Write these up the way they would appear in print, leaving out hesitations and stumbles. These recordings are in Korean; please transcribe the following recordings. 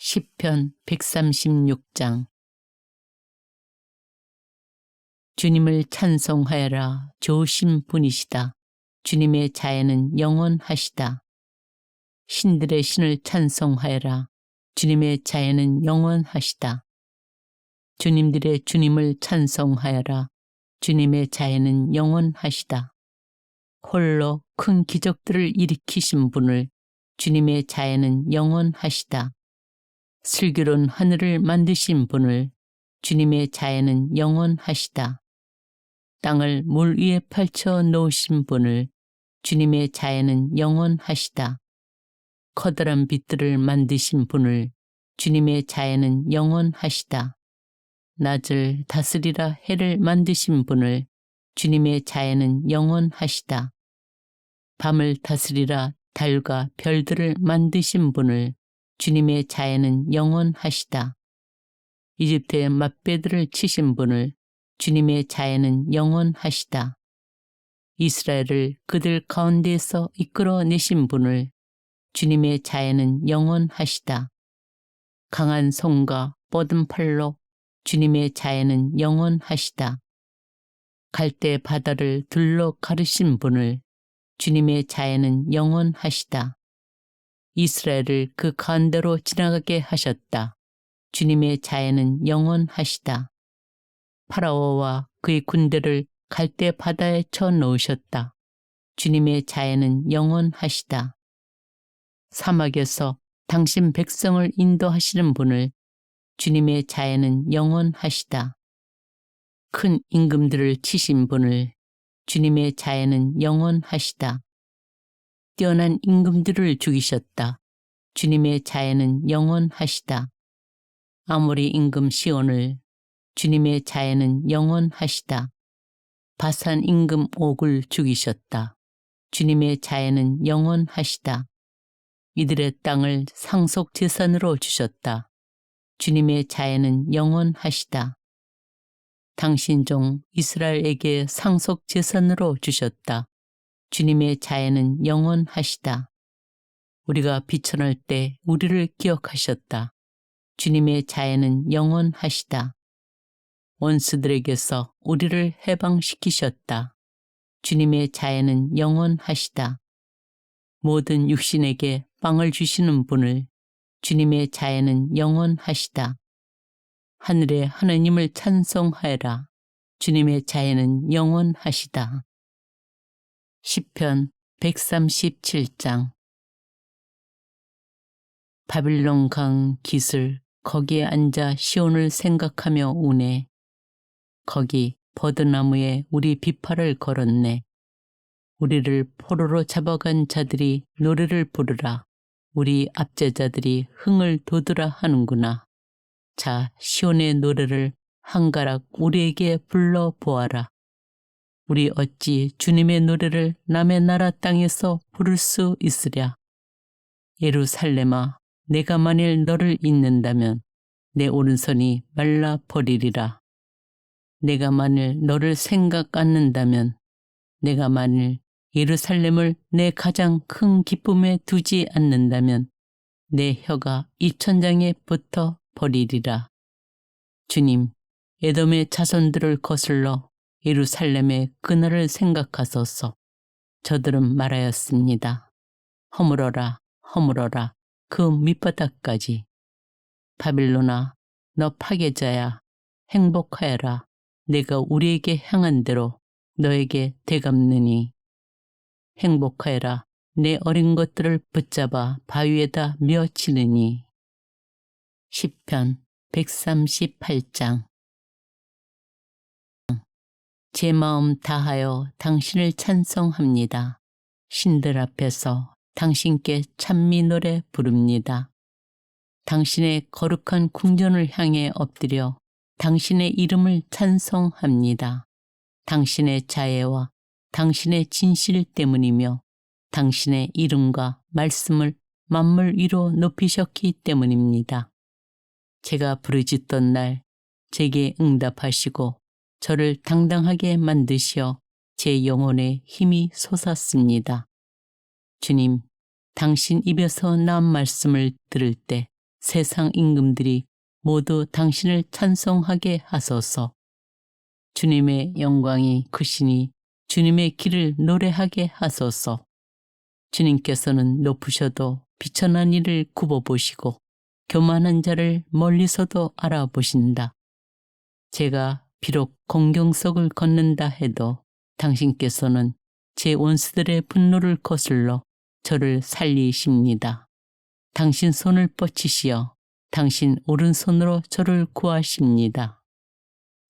시편 136장. 주님을 찬송하여라. 좋으신 분이시다. 주님의 자애는 영원하시다. 신들의 신을 찬송하여라. 주님의 자애는 영원하시다. 주님들의 주님을 찬송하여라. 주님의 자애는 영원하시다. 홀로 큰 기적들을 일으키신 분을 주님의 자애는 영원하시다. 슬기로운 하늘을 만드신 분을 주님의 자애는 영원하시다. 땅을 물 위에 펼쳐 놓으신 분을 주님의 자애는 영원하시다. 커다란 빛들을 만드신 분을 주님의 자애는 영원하시다. 낮을 다스리라 해를 만드신 분을 주님의 자애는 영원하시다. 밤을 다스리라 달과 별들을 만드신 분을 주님의 자애는 영원하시다. 이집트의 맛배들을 치신 분을 주님의 자애는 영원하시다. 이스라엘을 그들 가운데에서 이끌어내신 분을 주님의 자애는 영원하시다. 강한 손과 뻗은 팔로 주님의 자애는 영원하시다. 갈대 바다를 둘러 가르신 분을 주님의 자애는 영원하시다. 이스라엘을 그 가운데로 지나가게 하셨다. 주님의 자애는 영원하시다. 파라오와 그의 군대를 갈대 바다에 쳐 놓으셨다. 주님의 자애는 영원하시다. 사막에서 당신 백성을 인도하시는 분을 주님의 자애는 영원하시다. 큰 임금들을 치신 분을 주님의 자애는 영원하시다. 뛰어난 임금들을 죽이셨다. 주님의 자애는 영원하시다. 아모리 임금 시온을 주님의 자애는 영원하시다. 바산 임금 옥을 죽이셨다. 주님의 자애는 영원하시다. 이들의 땅을 상속 재산으로 주셨다. 주님의 자애는 영원하시다. 당신 종 이스라엘에게 상속 재산으로 주셨다. 주님의 자애는 영원하시다. 우리가 비천할 때 우리를 기억하셨다. 주님의 자애는 영원하시다. 원수들에게서 우리를 해방시키셨다. 주님의 자애는 영원하시다. 모든 육신에게 빵을 주시는 분을 주님의 자애는 영원하시다. 하늘의 하나님을 찬송하여라. 주님의 자애는 영원하시다. 시편 137장. 바빌론 강 기슭 거기에 앉아 시온을 생각하며 우네. 거기 버드나무에 우리 비파를 걸었네. 우리를 포로로 잡아간 자들이 노래를 부르라. 우리 압제자들이 흥을 돋으라 하는구나. 자, 시온의 노래를 한가락 우리에게 불러보아라. 우리 어찌 주님의 노래를 남의 나라 땅에서 부를 수 있으랴. 예루살렘아, 내가 만일 너를 잊는다면 내 오른손이 말라버리리라. 내가 만일 너를 생각 않는다면 내가 만일 예루살렘을 내 가장 큰 기쁨에 두지 않는다면 내 혀가 입천장에 붙어 버리리라. 주님, 에돔의 자손들을 거슬러 예루살렘의 그날을 생각하소서. 저들은 말하였습니다. 허물어라, 허물어라, 그 밑바닥까지. 바빌론아, 너 파괴자야. 행복하여라. 내가 우리에게 향한 대로 너에게 되갚느니. 행복하여라. 내 어린 것들을 붙잡아 바위에다 메어치느니. 시편 138장. 제 마음 다하여 당신을 찬송합니다. 신들 앞에서 당신께 찬미 노래 부릅니다. 당신의 거룩한 궁전을 향해 엎드려 당신의 이름을 찬송합니다. 당신의 자애와 당신의 진실 때문이며 당신의 이름과 말씀을 만물 위로 높이셨기 때문입니다. 제가 부르짖던 날 제게 응답하시고 저를 당당하게 만드시어 제 영혼에 힘이 솟았습니다. 주님, 당신 입에서 나온 말씀을 들을 때 세상 임금들이 모두 당신을 찬송하게 하소서. 주님의 영광이 크시니 주님의 길을 노래하게 하소서. 주님께서는 높으셔도 비천한 이를 굽어보시고 교만한 자를 멀리서도 알아보신다. 제가 비록 공경석을 걷는다 해도 당신께서는 제 원수들의 분노를 거슬러 저를 살리십니다. 당신 손을 뻗치시어 당신 오른손으로 저를 구하십니다.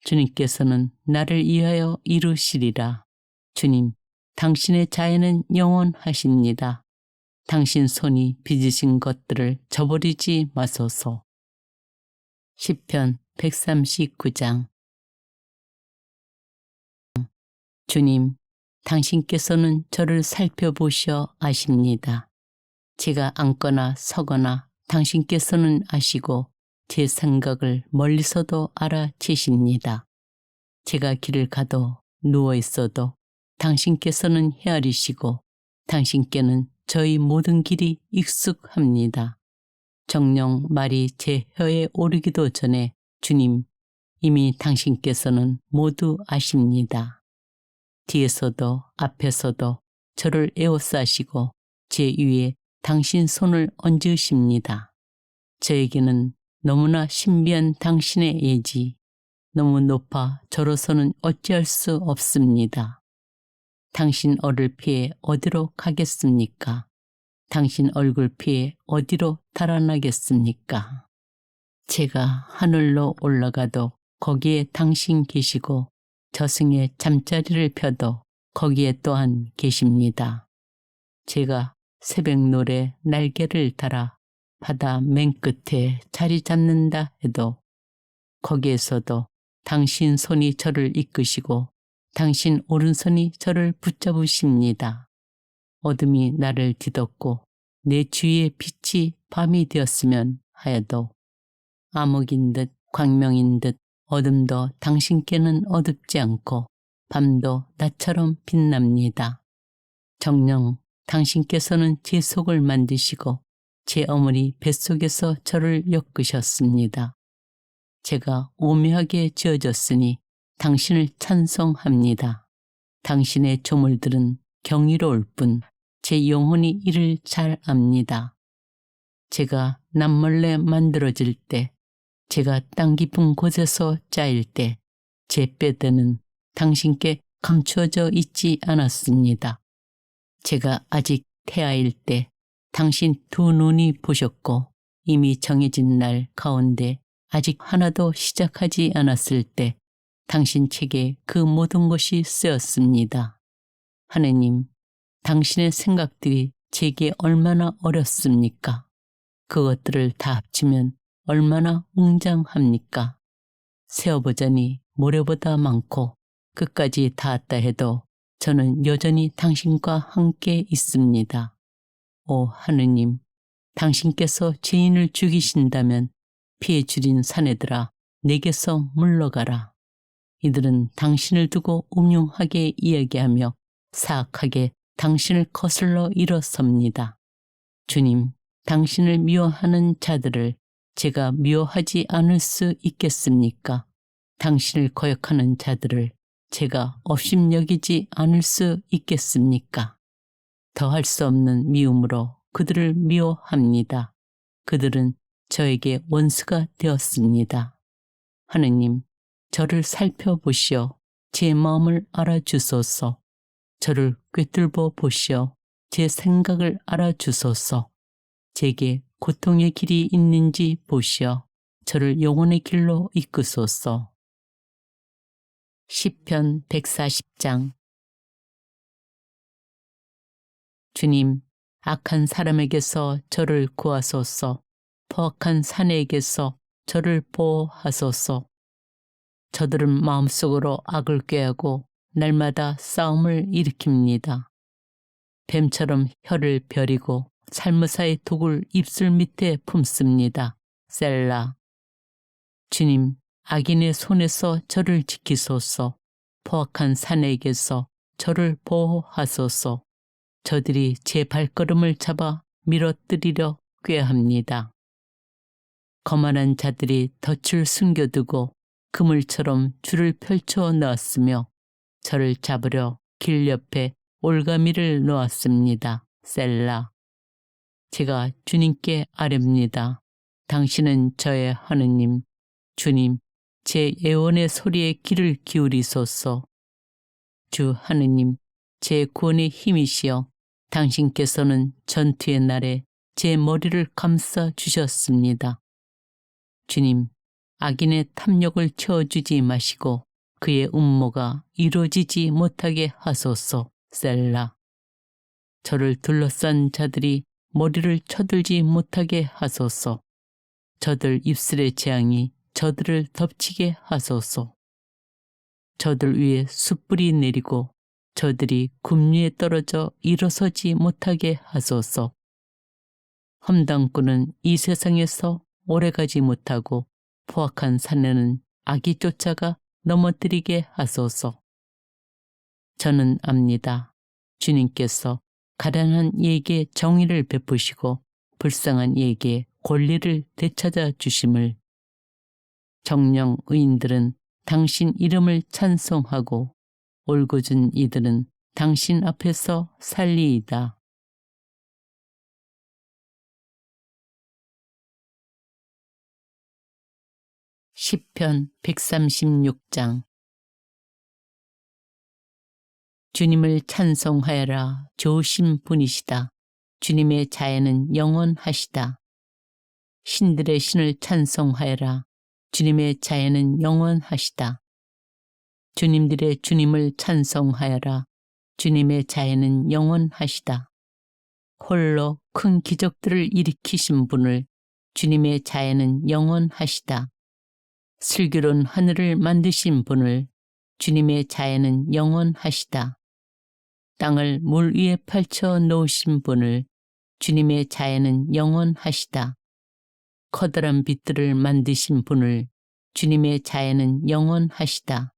주님께서는 나를 위하여 이루시리라. 주님, 당신의 자애는 영원하십니다. 당신 손이 빚으신 것들을 저버리지 마소서. 시편 139장. 주님, 당신께서는 저를 살펴보시어 아십니다. 제가 앉거나 서거나 당신께서는 아시고 제 생각을 멀리서도 알아채십니다. 제가 길을 가도 누워 있어도 당신께서는 헤아리시고 당신께는 저희 모든 길이 익숙합니다. 정녕 말이 제 혀에 오르기도 전에 주님, 이미 당신께서는 모두 아십니다. 뒤에서도 앞에서도 저를 에워싸시고 제 위에 당신 손을 얹으십니다. 저에게는 너무나 신비한 당신의 예지, 너무 높아 저로서는 어찌할 수 없습니다. 당신 얼을 피해 어디로 가겠습니까? 당신 얼굴 피해 어디로 달아나겠습니까? 제가 하늘로 올라가도 거기에 당신 계시고 저승에 잠자리를 펴도 거기에 또한 계십니다. 제가 새벽노래 날개를 달아 바다 맨 끝에 자리 잡는다 해도 거기에서도 당신 손이 저를 이끄시고 당신 오른손이 저를 붙잡으십니다. 어둠이 나를 뒤덮고 내 주위의 빛이 밤이 되었으면 하여도 암흑인 듯 광명인 듯 어둠도 당신께는 어둡지 않고 밤도 나처럼 빛납니다. 정녕 당신께서는 제 속을 만드시고 제 어머니 뱃속에서 저를 엮으셨습니다. 제가 오묘하게 지어졌으니 당신을 찬송합니다. 당신의 조물들은 경이로울 뿐 제 영혼이 이를 잘 압니다. 제가 남몰래 만들어질 때, 제가 땅 깊은 곳에서 짜일 때 제 뼈대는 당신께 감추어져 있지 않았습니다. 제가 아직 태아일 때 당신 두 눈이 보셨고 이미 정해진 날 가운데 아직 하나도 시작하지 않았을 때 당신 책에 그 모든 것이 쓰였습니다. 하느님, 당신의 생각들이 제게 얼마나 어렵습니까? 그것들을 다 합치면 얼마나 웅장합니까? 세어보자니 모래보다 많고 끝까지 닿았다 해도 저는 여전히 당신과 함께 있습니다. 오 하느님, 당신께서 죄인을 죽이신다면 피해 줄인 사내들아 내게서 물러가라. 이들은 당신을 두고 음흉하게 이야기하며 사악하게 당신을 거슬러 일어섭니다. 주님, 당신을 미워하는 자들을 제가 미워하지 않을 수 있겠습니까? 당신을 거역하는 자들을 제가 업심여기지 않을 수 있겠습니까? 더할 수 없는 미움으로 그들을 미워합니다. 그들은 저에게 원수가 되었습니다. 하느님, 저를 살펴보시어 제 마음을 알아주소서. 저를 꿰뚫어 보시어 제 생각을 알아주소서. 제게 고통의 길이 있는지 보시어 저를 영혼의 길로 이끄소서. 시편 140장. 주님, 악한 사람에게서 저를 구하소서. 포악한 사내에게서 저를 보호하소서. 저들은 마음속으로 악을 꾀하고 날마다 싸움을 일으킵니다. 뱀처럼 혀를 벼리고 살무사의 독을 입술 밑에 품습니다. 셀라. 주님, 악인의 손에서 저를 지키소서. 포악한 사내에게서 저를 보호하소서. 저들이 제 발걸음을 잡아 밀어뜨리려 꾀합니다. 거만한 자들이 덫을 숨겨두고 그물처럼 줄을 펼쳐 놓았으며 저를 잡으려 길 옆에 올가미를 놓았습니다. 셀라. 제가 주님께 아뢰옵니다. 당신은 저의 하느님, 주님, 제 애원의 소리에 귀를 기울이소서. 주 하느님, 제 구원의 힘이시여, 당신께서는 전투의 날에 제 머리를 감싸 주셨습니다. 주님, 악인의 탐욕을 채워주지 마시고 그의 음모가 이루어지지 못하게 하소서. 셀라. 저를 둘러싼 자들이 머리를 쳐들지 못하게 하소서. 저들 입술의 재앙이 저들을 덮치게 하소서. 저들 위에 숯불이 내리고 저들이 굽 위에 떨어져 일어서지 못하게 하소서. 험담꾼은 이 세상에서 오래가지 못하고 포악한 산에는 악이 쫓아가 넘어뜨리게 하소서. 저는 압니다. 주님께서 가난한 이에게 정의를 베푸시고 불쌍한 이에게 권리를 되찾아 주심을. 정령 의인들은 당신 이름을 찬송하고 올곧은 이들은 당신 앞에서 살리이다. 시편 136장. 주님을 찬송하여라. 좋으신 분이시다. 주님의 자애는 영원하시다. 신들의 신을 찬송하여라. 주님의 자애는 영원하시다. 주님들의 주님을 찬송하여라. 주님의 자애는 영원하시다. 홀로 큰 기적들을 일으키신 분을 주님의 자애는 영원하시다. 슬기로운 하늘을 만드신 분을 주님의 자애는 영원하시다. 땅을 물 위에 펼쳐 놓으신 분을 주님의 자애는 영원하시다. 커다란 빛들을 만드신 분을 주님의 자애는 영원하시다.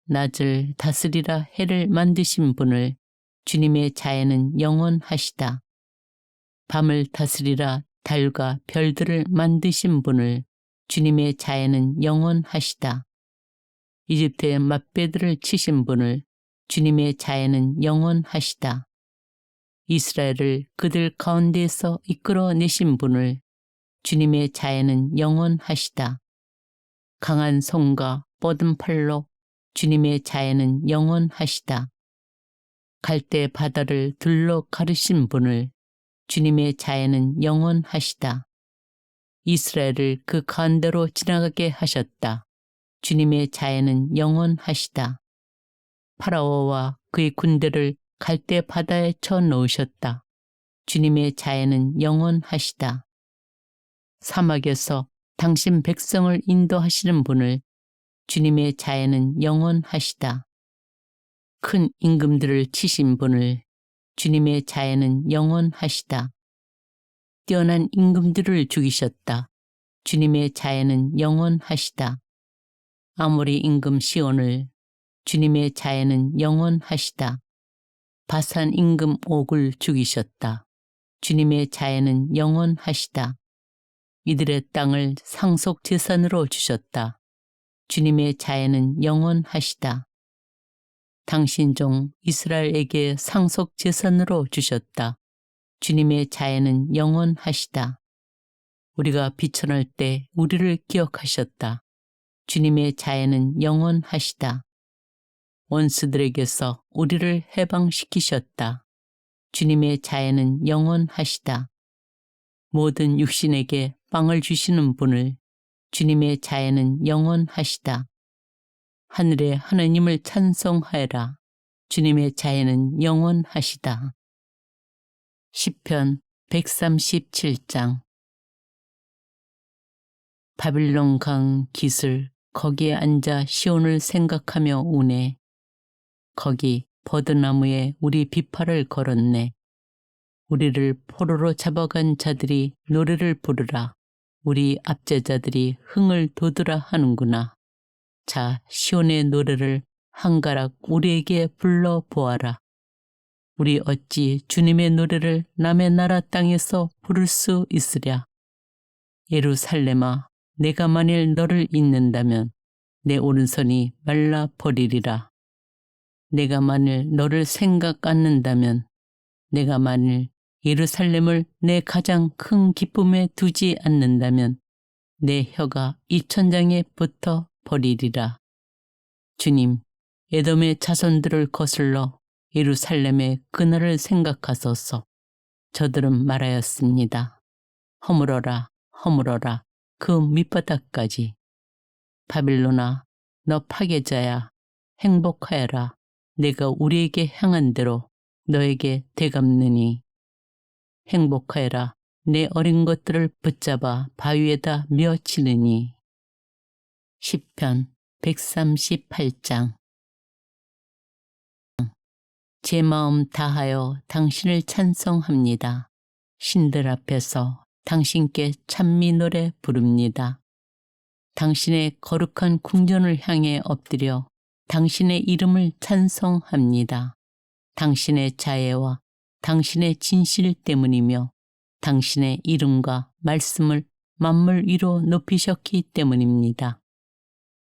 낮을 다스리라 해를 만드신 분을 주님의 자애는 영원하시다. 밤을 다스리라 달과 별들을 만드신 분을 주님의 자애는 영원하시다. 이집트의 맛배들을 치신 분을 주님의 자애는 영원하시다. 이스라엘을 그들 가운데에서 이끌어내신 분을 주님의 자애는 영원하시다. 강한 손과 뻗은 팔로 주님의 자애는 영원하시다. 갈대 바다를 둘러 가르신 분을 주님의 자애는 영원하시다. 이스라엘을 그 가운데로 지나가게 하셨다. 주님의 자애는 영원하시다. 파라오와 그의 군대를 갈대 바다에 쳐 넣으셨다. 주님의 자애는 영원하시다. 사막에서 당신 백성을 인도하시는 분을 주님의 자애는 영원하시다. 큰 임금들을 치신 분을 주님의 자애는 영원하시다. 뛰어난 임금들을 죽이셨다. 주님의 자애는 영원하시다. 아모리 임금 시온을 주님의 자애는 영원하시다. 바산 임금 옥을 죽이셨다. 주님의 자애는 영원하시다. 이들의 땅을 상속 재산으로 주셨다. 주님의 자애는 영원하시다. 당신 종 이스라엘에게 상속 재산으로 주셨다. 주님의 자애는 영원하시다. 우리가 비천할 때 우리를 기억하셨다. 주님의 자애는 영원하시다. 원수들에게서 우리를 해방시키셨다. 주님의 자애는 영원하시다. 모든 육신에게 빵을 주시는 분을 주님의 자애는 영원하시다. 하늘의 하나님을 찬송하여라. 주님의 자애는 영원하시다. 시편 137장. 바빌론 강 기슭 거기에 앉아 시온을 생각하며 우네. 거기 버드나무에 우리 비파를 걸었네. 우리를 포로로 잡아간 자들이 노래를 부르라. 우리 압제자들이 흥을 돋으라 하는구나. 자, 시온의 노래를 한가락 우리에게 불러보아라. 우리 어찌 주님의 노래를 남의 나라 땅에서 부를 수 있으랴. 예루살렘아, 내가 만일 너를 잊는다면 내 오른손이 말라 버리리라. 내가 만일 너를 생각 않는다면, 내가 만일 예루살렘을 내 가장 큰 기쁨에 두지 않는다면 내 혀가 이 천장에 붙어 버리리라. 주님, 에돔의 자손들을 거슬러 예루살렘의 그날을 생각하소서. 저들은 말하였습니다. 허물어라, 허물어라, 그 밑바닥까지. 바빌론아, 너 파괴자야, 행복하여라. 내가 우리에게 향한 대로 너에게 되갚느니. 행복하여라. 내 어린 것들을 붙잡아 바위에다 메어치느니. 시편 138장. 제 마음 다하여 당신을 찬송합니다. 신들 앞에서 당신께 찬미 노래 부릅니다. 당신의 거룩한 궁전을 향해 엎드려 당신의 이름을 찬송합니다. 당신의 자애와 당신의 진실 때문이며 당신의 이름과 말씀을 만물 위로 높이셨기 때문입니다.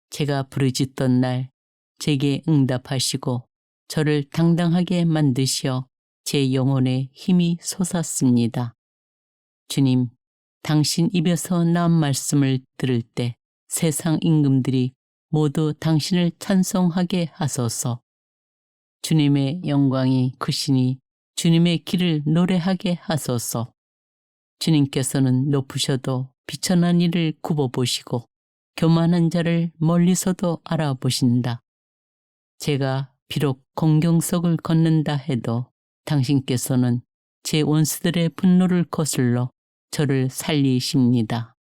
제가 부르짖던 날 제게 응답하시고 저를 당당하게 만드시어 제 영혼에 힘이 솟았습니다. 주님, 당신 입에서 나온 말씀을 들을 때 세상 임금들이 모두 당신을 찬송하게 하소서. 주님의 영광이 크시니 주님의 길을 노래하게 하소서. 주님께서는 높으셔도 비천한 이를 굽어보시고 교만한 자를 멀리서도 알아보신다. 제가 비록 공경석을 걷는다 해도 당신께서는 제 원수들의 분노를 거슬러 저를 살리십니다.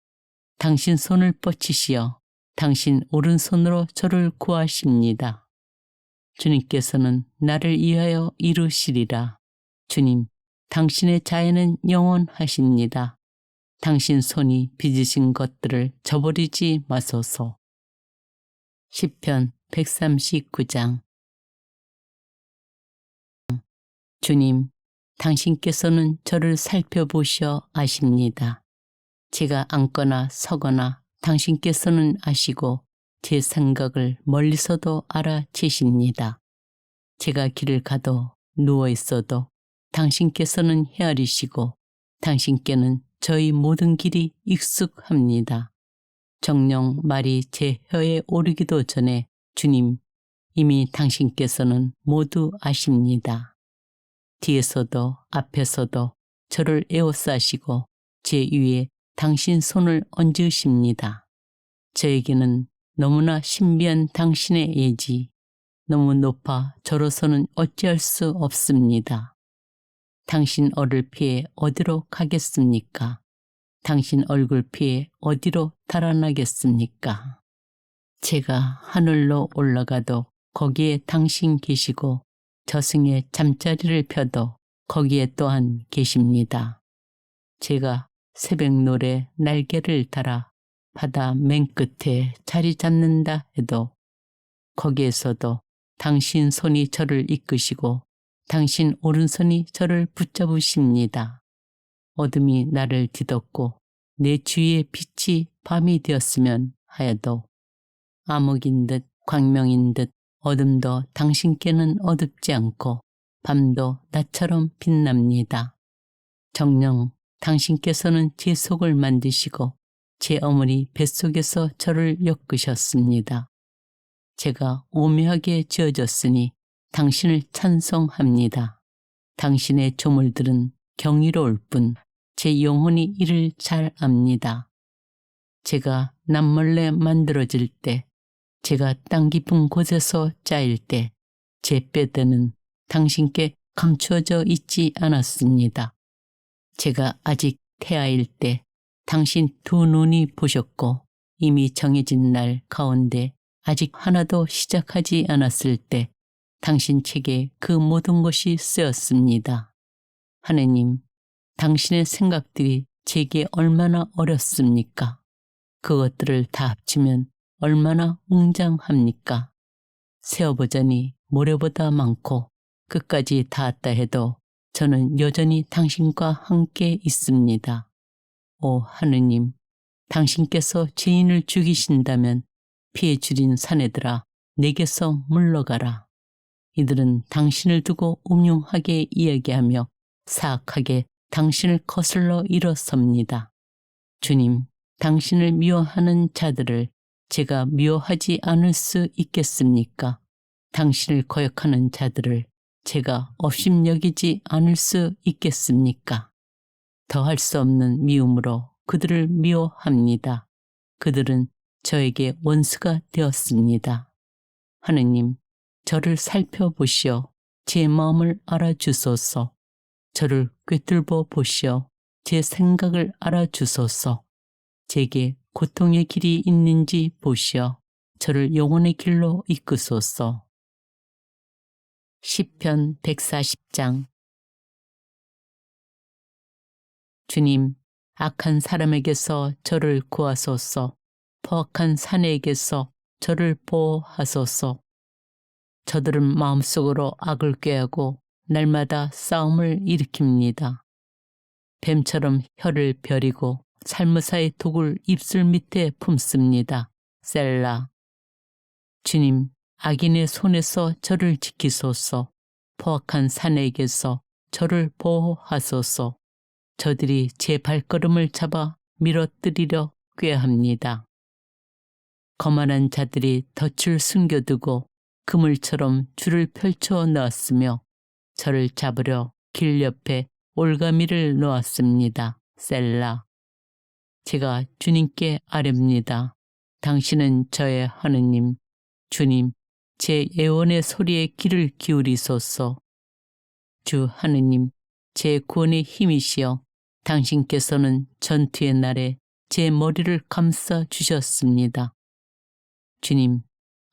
당신 손을 뻗치시어 당신 오른손으로 저를 구하십니다. 주님께서는 나를 위하여 이루시리라. 주님, 당신의 자애는 영원하십니다. 당신 손이 빚으신 것들을 저버리지 마소서. 시편 139장. 주님, 당신께서는 저를 살펴보셔 아십니다. 제가 앉거나 서거나 당신께서는 아시고 제 생각을 멀리서도 알아채십니다. 제가 길을 가도 누워 있어도 당신께서는 헤아리시고 당신께는 저희 모든 길이 익숙합니다. 정녕 말이 제 혀에 오르기도 전에 주님, 이미 당신께서는 모두 아십니다. 뒤에서도 앞에서도 저를 에워싸시고 제 위에 당신 손을 얹으십니다. 저에게는 너무나 신비한 당신의 예지, 너무 높아 저로서는 어찌할 수 없습니다. 당신 얼을 피해 어디로 가겠습니까? 당신 얼굴 피해 어디로 달아나겠습니까? 제가 하늘로 올라가도 거기에 당신 계시고 저승에 잠자리를 펴도 거기에 또한 계십니다. 제가 새벽노래 날개를 달아 바다 맨끝에 자리 잡는다 해도 거기에서도 당신 손이 저를 이끄시고 당신 오른손이 저를 붙잡으십니다. 어둠이 나를 뒤덮고 내 주위의 빛이 밤이 되었으면 하여도 암흑인 듯 광명인 듯 어둠도 당신께는 어둡지 않고 밤도 나처럼 빛납니다. 정녕 당신께서는 제 속을 만드시고 제 어머니 뱃속에서 저를 엮으셨습니다. 제가 오묘하게 지어졌으니 당신을 찬송합니다. 당신의 조물들은 경이로울 뿐 제 영혼이 이를 잘 압니다. 제가 남몰래 만들어질 때, 제가 땅 깊은 곳에서 짜일 때 제 뼈대는 당신께 감추어져 있지 않았습니다. 제가 아직 태아일 때 당신 두 눈이 보셨고 이미 정해진 날 가운데 아직 하나도 시작하지 않았을 때 당신 책에 그 모든 것이 쓰였습니다. 하느님, 당신의 생각들이 제게 얼마나 어렵습니까? 그것들을 다 합치면 얼마나 웅장합니까? 세어보자니 모래보다 많고 끝까지 닿았다 해도 저는 여전히 당신과 함께 있습니다. 오 하느님, 당신께서 죄인을 죽이신다면 피해 줄인 사내들아 내게서 물러가라. 이들은 당신을 두고 음흉하게 이야기하며 사악하게 당신을 거슬러 일어섭니다. 주님, 당신을 미워하는 자들을 제가 미워하지 않을 수 있겠습니까? 당신을 거역하는 자들을 제가 업심여기지 않을 수 있겠습니까? 더할 수 없는 미움으로 그들을 미워합니다. 그들은 저에게 원수가 되었습니다. 하느님, 저를 살펴보시어 제 마음을 알아주소서. 저를 꿰뚫어 보시어 제 생각을 알아주소서. 제게 고통의 길이 있는지 보시어 저를 영혼의 길로 이끄소서. 시편 140장. 주님, 악한 사람에게서 저를 구하소서. 포악한 사내에게서 저를 보호하소서. 저들은 마음속으로 악을 꾀하고 날마다 싸움을 일으킵니다. 뱀처럼 혀를 벼리고 살무사의 독을 입술 밑에 품습니다. 셀라. 주님, 악인의 손에서 저를 지키소서. 포악한 사내에게서 저를 보호하소서. 저들이 제 발걸음을 잡아 밀어뜨리려 꾀합니다. 거만한 자들이 덫을 숨겨두고 그물처럼 줄을 펼쳐 놓았으며 저를 잡으려 길 옆에 올가미를 놓았습니다. 셀라. 제가 주님께 아뢰옵니다. 당신은 저의 하느님. 주님, 제 애원의 소리에 귀를 기울이소서. 주 하느님, 제 구원의 힘이시여 당신께서는 전투의 날에 제 머리를 감싸 주셨습니다. 주님,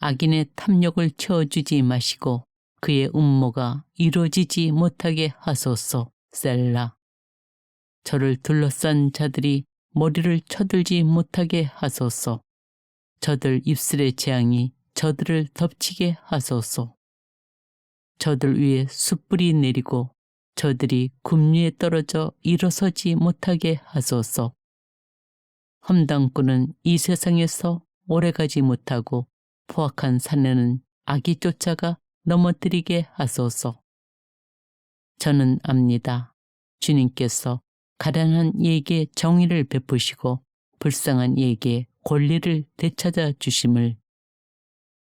악인의 탐욕을 채워주지 마시고 그의 음모가 이루어지지 못하게 하소서. 셀라. 저를 둘러싼 자들이 머리를 쳐들지 못하게 하소서. 저들 입술의 재앙이 저들을 덮치게 하소서. 저들 위에 숯불이 내리고 저들이 굽리에 떨어져 일어서지 못하게 하소서. 험담꾼은 이 세상에서 오래가지 못하고 포악한 사내는 악이 쫓아가 넘어뜨리게 하소서. 저는 압니다. 주님께서 가난한 이에게 정의를 베푸시고 불쌍한 이에게 권리를 되찾아 주심을.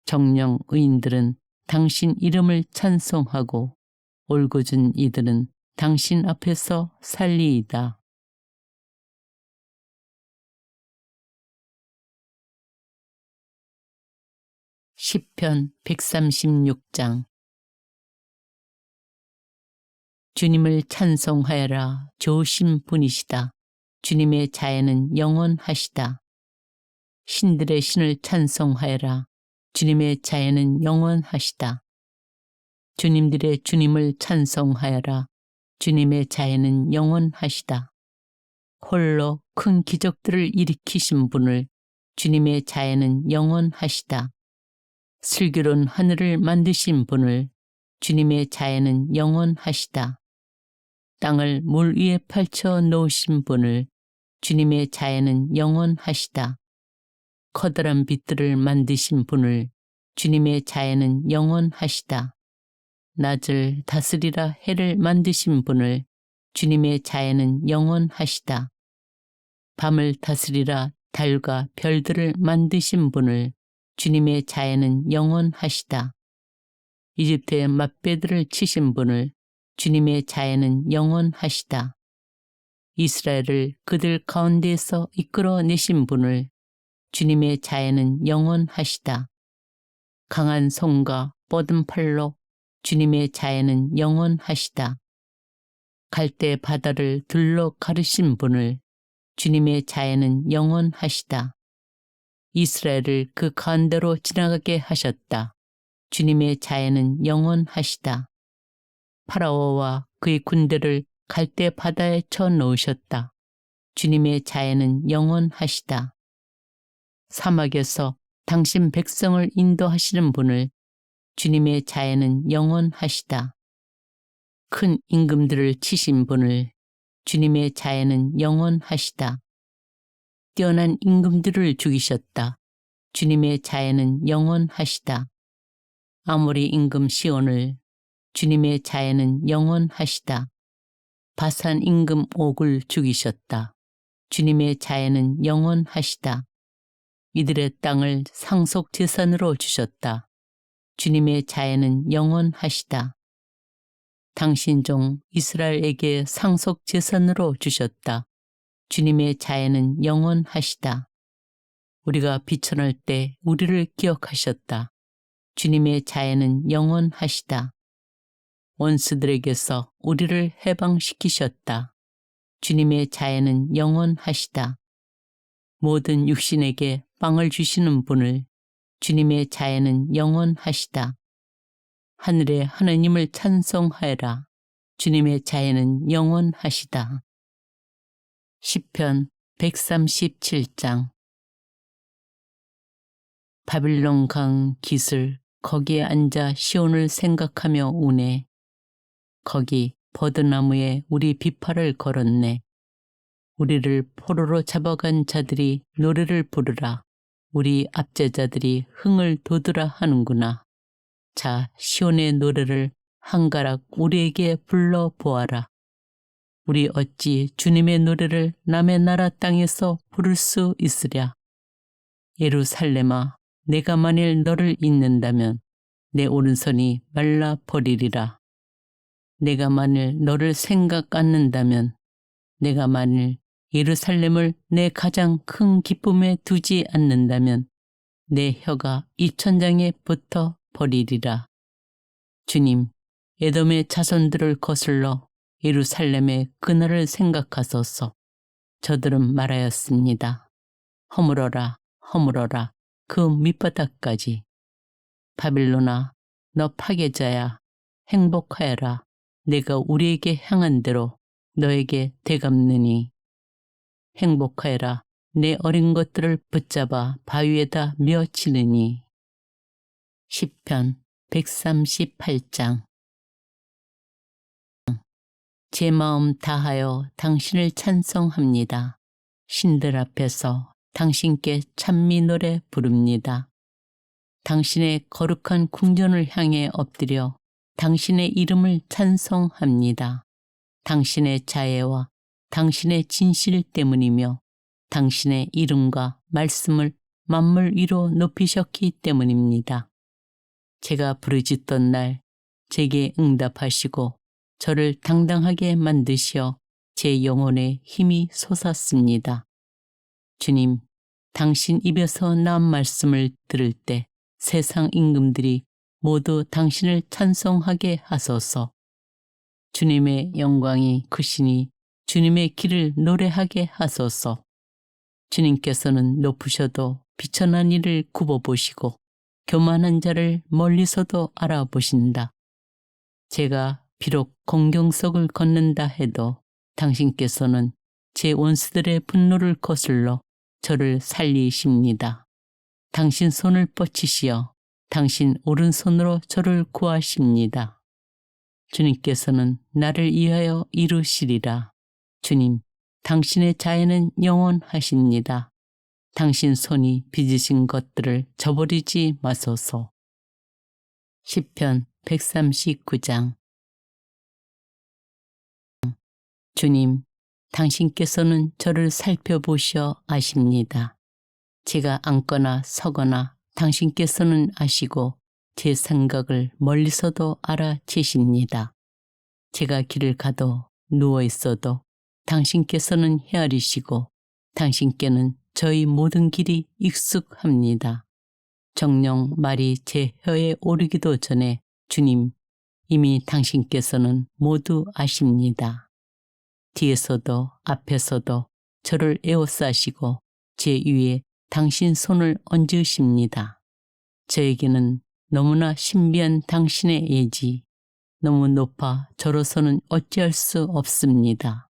정령 의인들은 당신 이름을 찬송하고 올곧은 이들은 당신 앞에서 살리이다. 시편 136장. 주님을 찬송하여라. 좋으신 분이시다. 주님의 자애는 영원하시다. 신들의 신을 찬송하여라. 주님의 자애는 영원하시다. 주님들의 주님을 찬송하여라. 주님의 자애는 영원하시다. 홀로 큰 기적들을 일으키신 분을 주님의 자애는 영원하시다. 슬기로운 하늘을 만드신 분을 주님의 자애는 영원하시다. 땅을 물 위에 펼쳐 놓으신 분을 주님의 자애는 영원하시다. 커다란 빛들을 만드신 분을 주님의 자애는 영원하시다. 낮을 다스리라 해를 만드신 분을 주님의 자애는 영원하시다. 밤을 다스리라 달과 별들을 만드신 분을 주님의 자애는 영원하시다. 이집트의 맛배들을 치신 분을 주님의 자애는 영원하시다. 이스라엘을 그들 가운데에서 이끌어내신 분을 주님의 자애는 영원하시다. 강한 손과 뻗은 팔로 주님의 자애는 영원하시다. 갈대 바다를 둘러 가르신 분을 주님의 자애는 영원하시다. 이스라엘을 그 가운데로 지나가게 하셨다. 주님의 자애는 영원하시다. 파라오와 그의 군대를 갈대 바다에 쳐 넣으셨다. 주님의 자애는 영원하시다. 사막에서 당신 백성을 인도하시는 분을 주님의 자애는 영원하시다. 큰 임금들을 치신 분을 주님의 자애는 영원하시다. 뛰어난 임금들을 죽이셨다. 주님의 자애는 영원하시다. 아모리 임금 시온을 주님의 자애는 영원하시다. 바산 임금 옥을 죽이셨다. 주님의 자애는 영원하시다. 이들의 땅을 상속 재산으로 주셨다. 주님의 자애는 영원하시다. 당신 종 이스라엘에게 상속 재산으로 주셨다. 주님의 자애는 영원하시다. 우리가 비천할 때 우리를 기억하셨다. 주님의 자애는 영원하시다. 원수들에게서 우리를 해방시키셨다. 주님의 자애는 영원하시다. 모든 육신에게 빵을 주시는 분을 주님의 자애는 영원하시다. 하늘의 하느님을 찬송하여라. 주님의 자애는 영원하시다. 시편 137장. 바빌론 강 기슭 거기에 앉아 시온을 생각하며 우네. 거기 버드나무에 우리 비파를 걸었네. 우리를 포로로 잡아간 자들이 노래를 부르라. 우리 압제자들이 흥을 돋으라 하는구나. 자, 시온의 노래를 한가락 우리에게 불러보아라. 우리 어찌 주님의 노래를 남의 나라 땅에서 부를 수 있으랴. 예루살렘아, 내가 만일 너를 잊는다면 내 오른손이 말라버리리라. 내가 만일 너를 생각 않는다면, 내가 만일 예루살렘을 내 가장 큰 기쁨에 두지 않는다면 내 혀가 입천장에 붙어 버리리라. 주님, 에돔의 자손들을 거슬러 예루살렘의 그날을 생각하소서. 저들은 말하였습니다. 허물어라, 허물어라, 그 밑바닥까지. 바빌론아, 너 파괴자야, 행복하여라. 내가 우리에게 향한 대로 너에게 되갚느니. 행복하여라. 내 어린 것들을 붙잡아 바위에다 메어치느니. 시편 138장. 제 마음 다하여 당신을 찬송합니다. 신들 앞에서 당신께 찬미 노래 부릅니다. 당신의 거룩한 궁전을 향해 엎드려 당신의 이름을 찬송합니다. 당신의 자애와 당신의 진실 때문이며 당신의 이름과 말씀을 만물 위로 높이셨기 때문입니다. 제가 부르짖던 날 제게 응답하시고 저를 당당하게 만드시어 제 영혼에 힘이 솟았습니다. 주님, 당신 입에서 나온 말씀을 들을 때 세상 임금들이 모두 당신을 찬송하게 하소서. 주님의 영광이 크시니 주님의 길을 노래하게 하소서. 주님께서는 높으셔도 비천한 이를 굽어보시고 교만한 자를 멀리서도 알아보신다. 제가 비록 공경석을 걷는다 해도 당신께서는 제 원수들의 분노를 거슬러 저를 살리십니다. 당신 손을 뻗치시어 당신 오른손으로 저를 구하십니다. 주님께서는 나를 위하여 이루시리라. 주님, 당신의 자애는 영원하십니다. 당신 손이 빚으신 것들을 저버리지 마소서. 시편 139장. 주님, 당신께서는 저를 살펴보시어 아십니다. 제가 앉거나 서거나 당신께서는 아시고 제 생각을 멀리서도 알아채십니다. 제가 길을 가도 누워 있어도 당신께서는 헤아리시고 당신께는 저희 모든 길이 익숙합니다. 정녕 말이 제 혀에 오르기도 전에 주님, 이미 당신께서는 모두 아십니다. 뒤에서도 앞에서도 저를 에워싸시고 제 위에 당신 손을 얹으십니다. 저에게는 너무나 신비한 당신의 예지, 너무 높아 저로서는 어찌할 수 없습니다.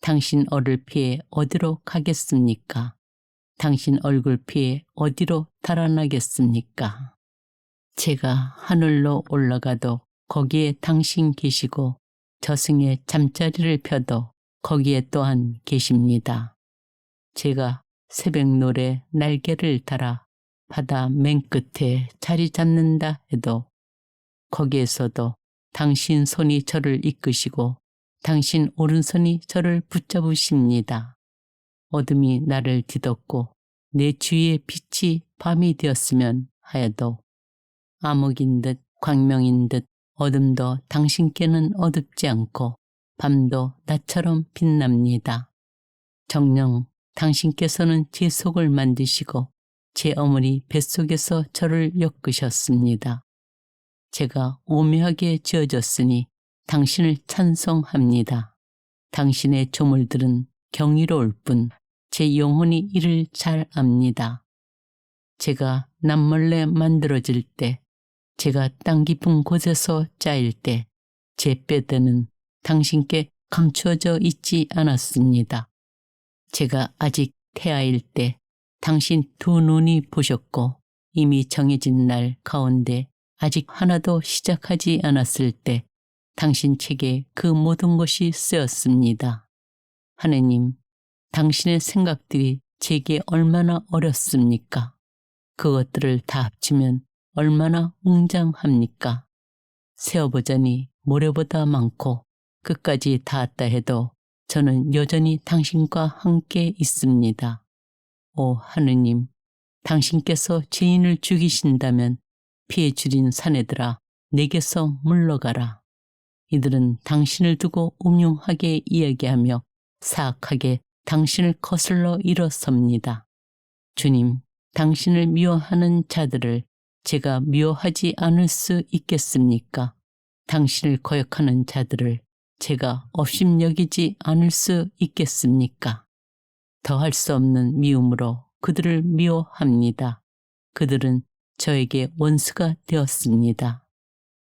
당신 얼을 피해 어디로 가겠습니까? 당신 얼굴 피해 어디로 달아나겠습니까? 제가 하늘로 올라가도 거기에 당신 계시고 저승에 잠자리를 펴도 거기에 또한 계십니다. 제가 새벽 노래 날개를 달아 바다 맨 끝에 자리 잡는다 해도 거기에서도 당신 손이 저를 이끄시고 당신 오른손이 저를 붙잡으십니다. 어둠이 나를 뒤덮고 내 주위의 빛이 밤이 되었으면 하여도 암흑인 듯 광명인 듯 어둠도 당신께는 어둡지 않고 밤도 나처럼 빛납니다. 정녕 당신께서는 제 속을 만드시고 제 어머니 뱃속에서 저를 엮으셨습니다. 제가 오묘하게 지어졌으니 당신을 찬송합니다. 당신의 조물들은 경이로울 뿐 제 영혼이 이를 잘 압니다. 제가 남몰래 만들어질 때, 제가 땅 깊은 곳에서 짜일 때 제 뼈대는 당신께 감추어져 있지 않았습니다. 제가 아직 태아일 때 당신 두 눈이 보셨고 이미 정해진 날 가운데 아직 하나도 시작하지 않았을 때 당신 책에 그 모든 것이 쓰였습니다. 하느님, 당신의 생각들이 제게 얼마나 어렵습니까? 그것들을 다 합치면 얼마나 웅장합니까? 세어보자니 모래보다 많고 끝까지 닿았다 해도 저는 여전히 당신과 함께 있습니다. 오 하느님, 당신께서 죄인을 죽이신다면 피해 줄인 사내들아 내게서 물러가라. 이들은 당신을 두고 음흉하게 이야기하며 사악하게 당신을 거슬러 일어섭니다. 주님, 당신을 미워하는 자들을 제가 미워하지 않을 수 있겠습니까? 당신을 거역하는 자들을 제가 업심여기지 않을 수 있겠습니까? 더할 수 없는 미움으로 그들을 미워합니다. 그들은 저에게 원수가 되었습니다.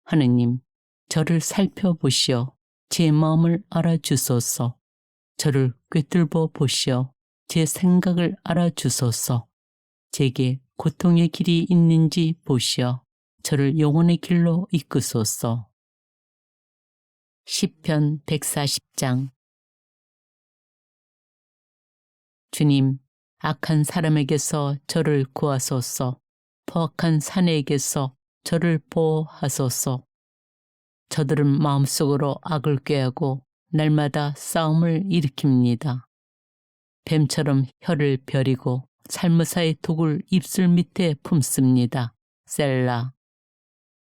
하느님, 저를 살펴보시어 제 마음을 알아주소서. 저를 꿰뚫어 보시어 제 생각을 알아주소서. 제게 고통의 길이 있는지 보시어 저를 영혼의 길로 이끄소서. 시편 140장. 주님, 악한 사람에게서 저를 구하소서. 포악한 사내에게서 저를 보호하소서. 저들은 마음속으로 악을 꾀하고 날마다 싸움을 일으킵니다. 뱀처럼 혀를 벼리고 살무사의 독을 입술 밑에 품습니다. 셀라.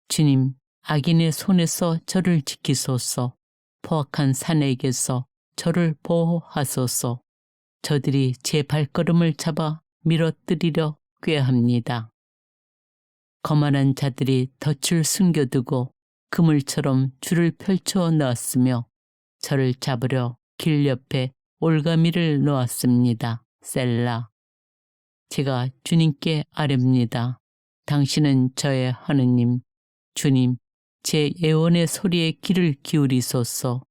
주님, 악인의 손에서 저를 지키소서. 포악한 사내에게서 저를 보호하소서. 저들이 제 발걸음을 잡아 밀어뜨리려 꾀합니다. 거만한 자들이 덫을 숨겨두고 그물처럼 줄을 펼쳐 놓았으며 저를 잡으려 길 옆에 올가미를 놓았습니다. 셀라. 제가 주님께 아뢰옵니다. 당신은 저의 하느님. 주님, 제 애원의 소리에 귀를 기울이소서.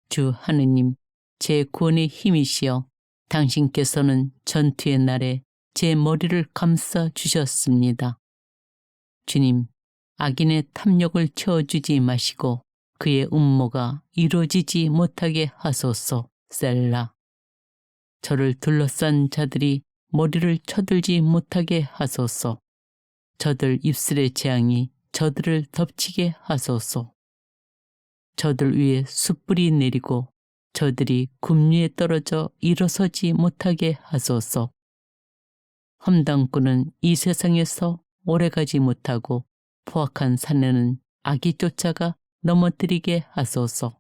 주 하느님, 제 구원의 힘이시여 당신께서는 전투의 날에 제 머리를 감싸 주셨습니다. 주님, 악인의 탐욕을 채워주지 마시고 그의 음모가 이루어지지 못하게 하소서. 셀라. 저를 둘러싼 자들이 머리를 쳐들지 못하게 하소서. 저들 입술의 재앙이 저들을 덮치게 하소서. 저들 위에 숯불이 내리고 저들이 굽 위에 떨어져 일어서지 못하게 하소서. 험담꾼은 이 세상에서 오래가지 못하고 포악한 사내는 악이 쫓아가 넘어뜨리게 하소서.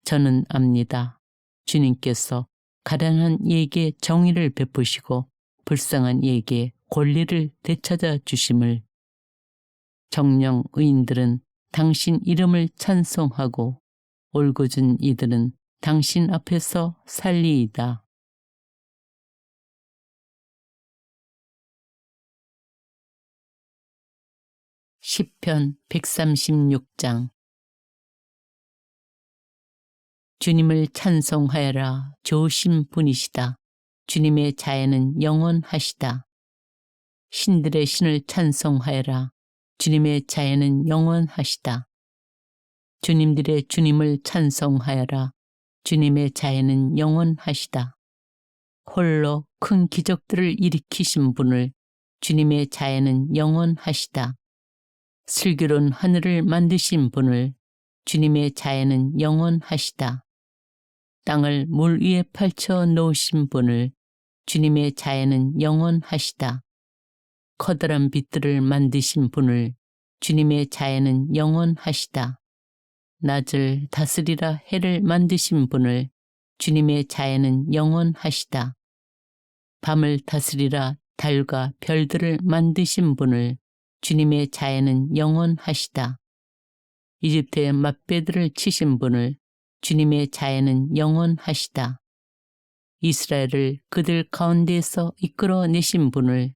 저는 압니다. 주님께서 가난한 이에게 정의를 베푸시고 불쌍한 이에게 권리를 되찾아 주심을. 정령 의인들은 당신 이름을 찬송하고 올곧은 이들은 당신 앞에서 살리이다. 시편 136장. 주님을 찬송하여라. 좋으신 분이시다. 주님의 자애는 영원하시다. 신들의 신을 찬송하여라. 주님의 자애는 영원하시다. 주님들의 주님을 찬송하여라. 주님의 자애는 영원하시다. 홀로 큰 기적들을 일으키신 분을 주님의 자애는 영원하시다. 슬기로운 하늘을 만드신 분을 주님의 자애는 영원하시다. 땅을 물 위에 펼쳐 놓으신 분을 주님의 자애는 영원하시다. 커다란 빛들을 만드신 분을 주님의 자애는 영원하시다. 낮을 다스리라 해를 만드신 분을 주님의 자애는 영원하시다. 밤을 다스리라 달과 별들을 만드신 분을 주님의 자애는 영원하시다. 이집트의 맛배들을 치신 분을 주님의 자애는 영원하시다. 이스라엘을 그들 가운데에서 이끌어내신 분을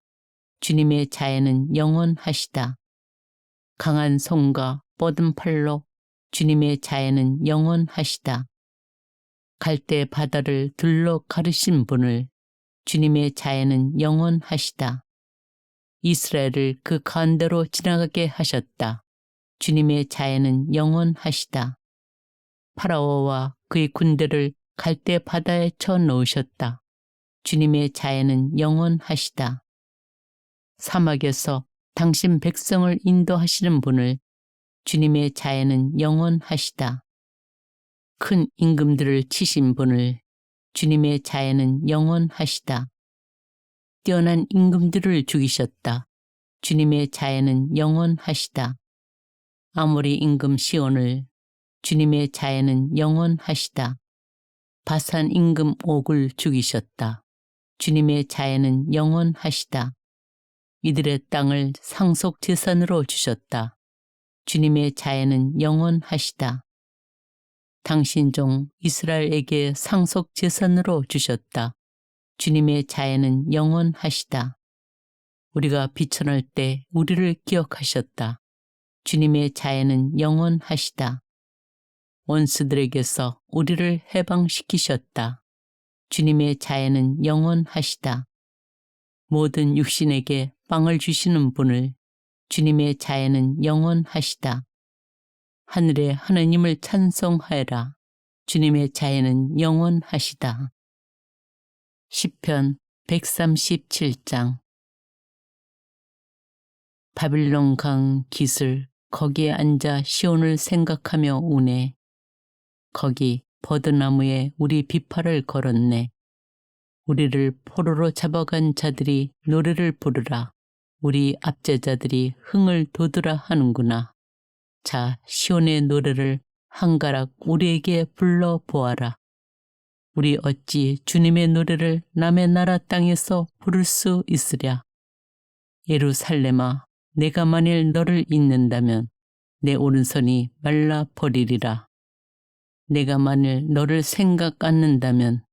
주님의 자애는 영원하시다. 강한 손과 뻗은 팔로 주님의 자애는 영원하시다. 갈대 바다를 둘러 가르신 분을 주님의 자애는 영원하시다. 이스라엘을 그 가운데로 지나가게 하셨다. 주님의 자애는 영원하시다. 파라오와 그의 군대를 갈대 바다에 쳐 넣으셨다. 주님의 자애는 영원하시다. 사막에서 당신 백성을 인도하시는 분을 주님의 자애는 영원하시다. 큰 임금들을 치신 분을 주님의 자애는 영원하시다. 뛰어난 임금들을 죽이셨다. 주님의 자애는 영원하시다. 아모리 임금 시온을 주님의 자애는 영원하시다. 바산 임금 옥을 죽이셨다. 주님의 자애는 영원하시다. 이들의 땅을 상속재산으로 주셨다. 주님의 자애는 영원하시다. 당신 종 이스라엘에게 상속재산으로 주셨다. 주님의 자애는 영원하시다. 우리가 비천할 때 우리를 기억하셨다. 주님의 자애는 영원하시다. 원수들에게서 우리를 해방시키셨다. 주님의 자애는 영원하시다. 모든 육신에게 빵을 주시는 분을 주님의 자애는 영원하시다. 하늘의 하나님을 찬송하여라. 주님의 자애는 영원하시다. 시편 137장. 바빌론 강 기슭 거기에 앉아 시온을 생각하며 우네. 거기 버드나무에 우리 비파를 걸었네. 우리를 포로로 잡아간 자들이 노래를 부르라. 우리 압제자들이 흥을 돋으라 하는구나. 자, 시온의 노래를 한가락 우리에게 불러보아라. 우리 어찌 주님의 노래를 남의 나라 땅에서 부를 수 있으랴. 예루살렘아, 내가 만일 너를 잊는다면 내 오른손이 말라버리리라. 내가 만일 너를 생각 않는다면,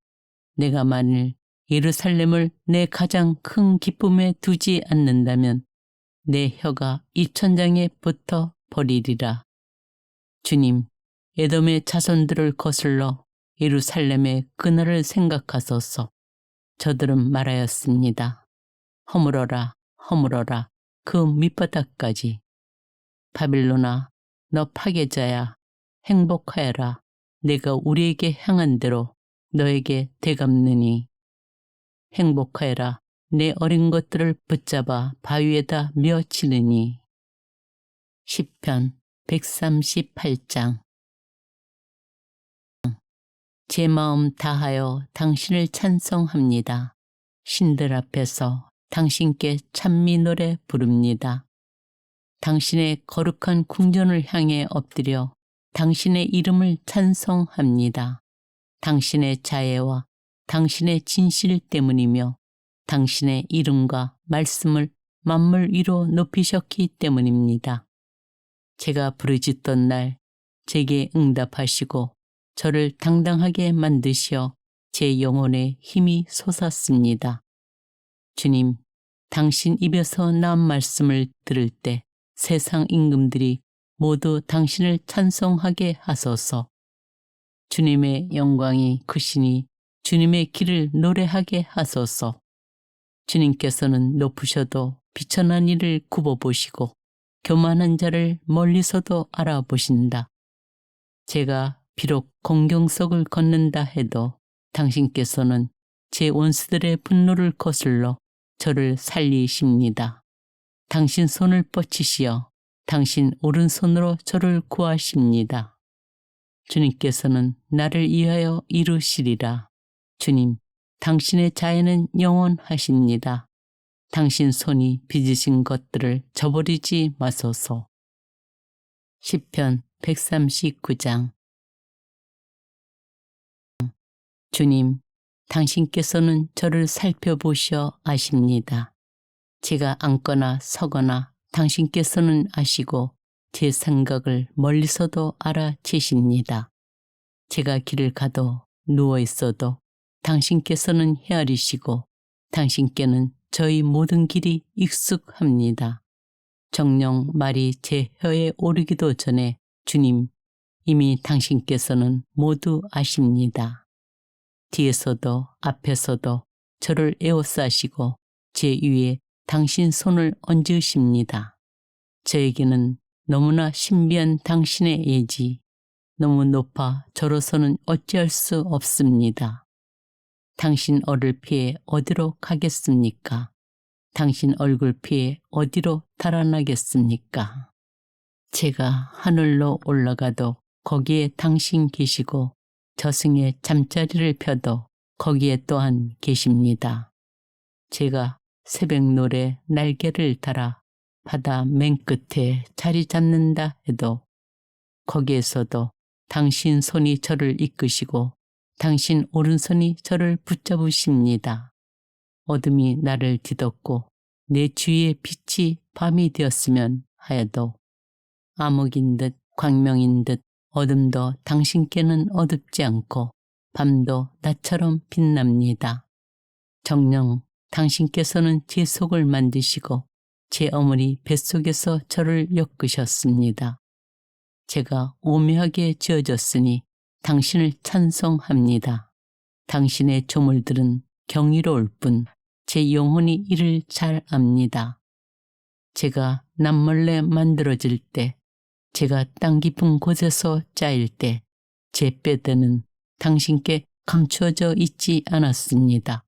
내가 만일 예루살렘을 내 가장 큰 기쁨에 두지 않는다면 내 혀가 이 천장에 붙어 버리리라. 주님, 에돔의 자손들을 거슬러 예루살렘의 그날을 생각하소서. 저들은 말하였습니다. 허물어라, 허물어라, 그 밑바닥까지. 바빌론아, 너 파괴자야. 행복하여라. 내가 우리에게 향한 대로 너에게 되갚느니. 행복하여라. 내 어린 것들을 붙잡아 바위에다 메어치느니. 시편 138장. 제 마음 다하여 당신을 찬송합니다. 신들 앞에서 당신께 찬미 노래 부릅니다. 당신의 거룩한 궁전을 향해 엎드려 당신의 이름을 찬송합니다. 당신의 자애와 당신의 진실 때문이며 당신의 이름과 말씀을 만물 위로 높이셨기 때문입니다. 제가 부르짖던 날 제게 응답하시고 저를 당당하게 만드시어 제 영혼에 힘이 솟았습니다. 주님, 당신 입에서 나온 말씀을 들을 때 세상 임금들이 모두 당신을 찬송하게 하소서. 주님의 영광이 크시니 주님의 길을 노래하게 하소서. 주님께서는 높으셔도 비천한 이를 굽어보시고 교만한 자를 멀리서도 알아보신다. 제가 비록 공경석을 걷는다 해도 당신께서는 제 원수들의 분노를 거슬러 저를 살리십니다. 당신 손을 뻗치시어 당신 오른손으로 저를 구하십니다. 주님께서는 나를 위하여 이루시리라. 주님, 당신의 자애는 영원하십니다. 당신 손이 빚으신 것들을 저버리지 마소서. 시편 139장. 주님, 당신께서는 저를 살펴보셔 아십니다. 제가 앉거나 서거나 당신께서는 아시고 제 생각을 멀리서도 알아채십니다. 제가 길을 가도 누워 있어도 당신께서는 헤아리시고 당신께는 저희 모든 길이 익숙합니다. 정녕 말이 제 혀에 오르기도 전에 주님, 이미 당신께서는 모두 아십니다. 뒤에서도 앞에서도 저를 에워싸시고 제 위에 당신 손을 얹으십니다. 저에게는 너무나 신비한 당신의 예지, 너무 높아 저로서는 어찌할 수 없습니다. 당신 얼을 피해 어디로 가겠습니까? 당신 얼굴 피해 어디로 달아나겠습니까? 제가 하늘로 올라가도 거기에 당신 계시고 저승에 잠자리를 펴도 거기에 또한 계십니다. 제가 새벽노래 날개를 달아 바다 맨 끝에 자리 잡는다 해도 거기에서도 당신 손이 저를 이끄시고 당신 오른손이 저를 붙잡으십니다. 어둠이 나를 뒤덮고 내 주위의 빛이 밤이 되었으면 하여도 암흑인 듯 광명인 듯 어둠도 당신께는 어둡지 않고 밤도 나처럼 빛납니다. 정녕 당신께서는 제 속을 만드시고 제 어머니 뱃속에서 저를 엮으셨습니다. 제가 오묘하게 지어졌으니 당신을 찬송합니다. 당신의 조물들은 경이로울 뿐 제 영혼이 이를 잘 압니다. 제가 남몰래 만들어질 때, 제가 땅 깊은 곳에서 짜일 때 제 뼈대는 당신께 감추어져 있지 않았습니다.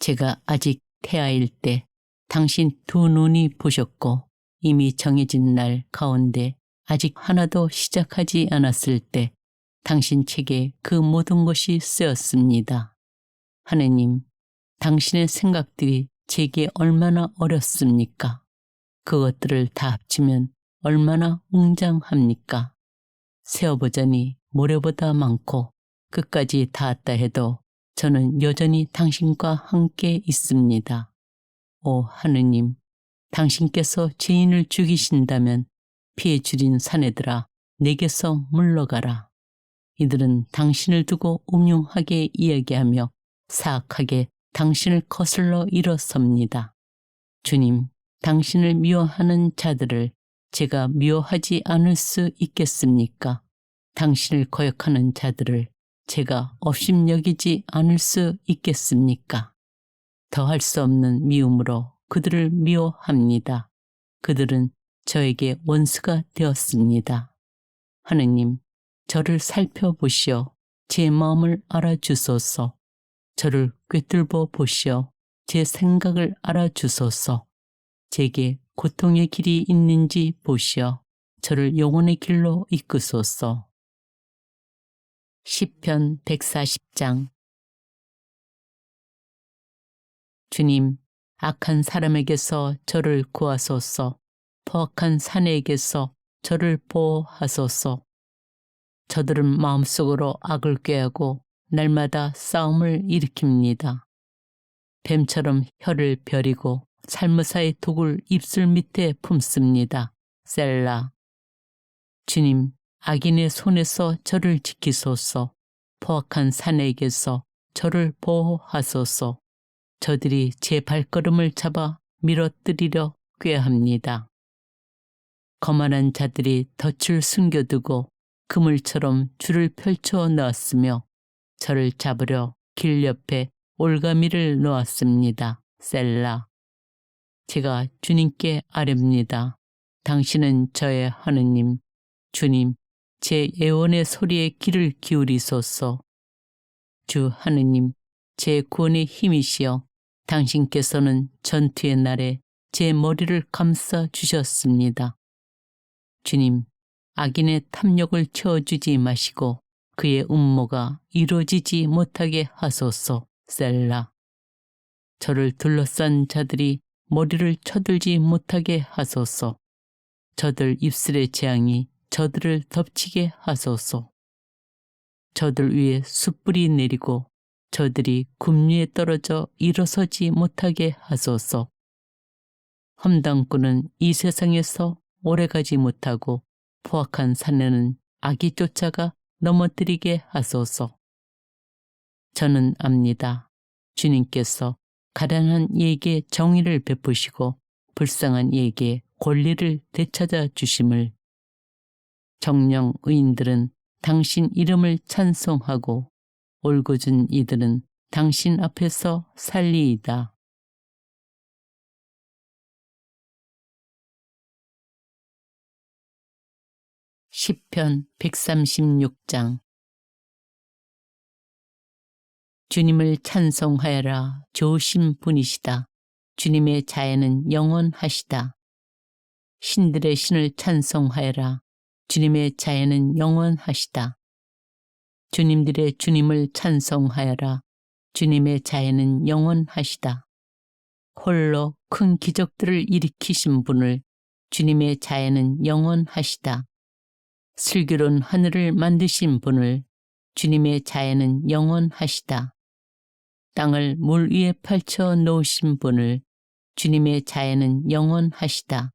제가 아직 태아일 때 당신 두 눈이 보셨고 이미 정해진 날 가운데 아직 하나도 시작하지 않았을 때 당신 책에 그 모든 것이 쓰였습니다. 하느님, 당신의 생각들이 제게 얼마나 어렵습니까? 그것들을 다 합치면 얼마나 웅장합니까? 세어보자니 모래보다 많고 끝까지 닿았다 해도 저는 여전히 당신과 함께 있습니다. 오 하느님, 당신께서 죄인을 죽이신다면 피해 줄인 사내들아 내게서 물러가라. 이들은 당신을 두고 음흉하게 이야기하며 사악하게 당신을 거슬러 일어섭니다. 주님, 당신을 미워하는 자들을 제가 미워하지 않을 수 있겠습니까? 당신을 거역하는 자들을 제가 업심여기지 않을 수 있겠습니까? 더할 수 없는 미움으로 그들을 미워합니다. 그들은 저에게 원수가 되었습니다. 하느님, 저를 살펴보시어 제 마음을 알아주소서. 저를 꿰뚫어 보시어 제 생각을 알아주소서. 제게 고통의 길이 있는지 보시어 저를 영혼의 길로 이끄소서. 시편 140장. 주님, 악한 사람에게서 저를 구하소서. 포악한 사내에게서 저를 보호하소서. 저들은 마음속으로 악을 꾀하고 날마다 싸움을 일으킵니다. 뱀처럼 혀를 벼리고 살무사의 독을 입술 밑에 품습니다. 셀라. 주님, 악인의 손에서 저를 지키소서. 포악한 사내에게서 저를 보호하소서. 저들이 제 발걸음을 잡아 밀어뜨리려 꾀합니다. 거만한 자들이 덫을 숨겨두고 그물처럼 줄을 펼쳐 놓았으며 저를 잡으려 길 옆에 올가미를 놓았습니다. 셀라. 제가 주님께 아뢰옵니다. 당신은 저의 하느님. 주님, 제 애원의 소리에 귀를 기울이소서. 주 하느님, 제 구원의 힘이시여 당신께서는 전투의 날에 제 머리를 감싸 주셨습니다. 주님, 악인의 탐욕을 채워주지 마시고 그의 음모가 이루어지지 못하게 하소서. 셀라. 저를 둘러싼 자들이 머리를 쳐들지 못하게 하소서. 저들 입술의 재앙이 저들을 덮치게 하소서. 저들 위에 숯불이 내리고 저들이 굽리에 떨어져 일어서지 못하게 하소서. 험담꾼은 이 세상에서 오래가지 못하고 포악한 산에는 악이 쫓아가 넘어뜨리게 하소서. 저는 압니다. 주님께서 가난한 이에게 정의를 베푸시고 불쌍한 이에게 권리를 되찾아 주심을. 정령 의인들은 당신 이름을 찬송하고 올곧은 이들은 당신 앞에서 살리이다. 시편 136장. 주님을 찬송하여라. 좋으신 분이시다. 주님의 자애는 영원하시다. 신들의 신을 찬송하여라. 주님의 자애는 영원하시다. 주님들의 주님을 찬송하여라. 주님의 자애는 영원하시다. 홀로 큰 기적들을 일으키신 분을 주님의 자애는 영원하시다. 슬기로운 하늘을 만드신 분을 주님의 자애는 영원하시다. 땅을 물 위에 펼쳐 놓으신 분을 주님의 자애는 영원하시다.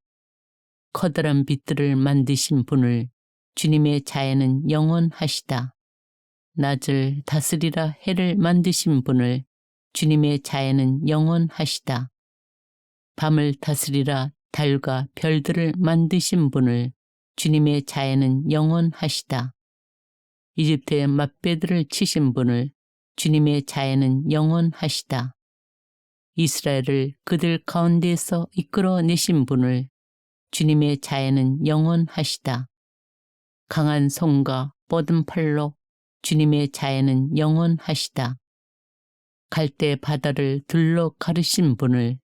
커다란 빛들을 만드신 분을 주님의 자애는 영원하시다. 낮을 다스리라 해를 만드신 분을 주님의 자애는 영원하시다. 밤을 다스리라 달과 별들을 만드신 분을 주님의 자애는 영원하시다. 이집트의 맛배들을 치신 분을 주님의 자애는 영원하시다. 이스라엘을 그들 가운데에서 이끌어내신 분을 주님의 자애는 영원하시다. 강한 손과 뻗은 팔로 주님의 자애는 영원하시다. 갈대 바다를 둘러 가르신 분을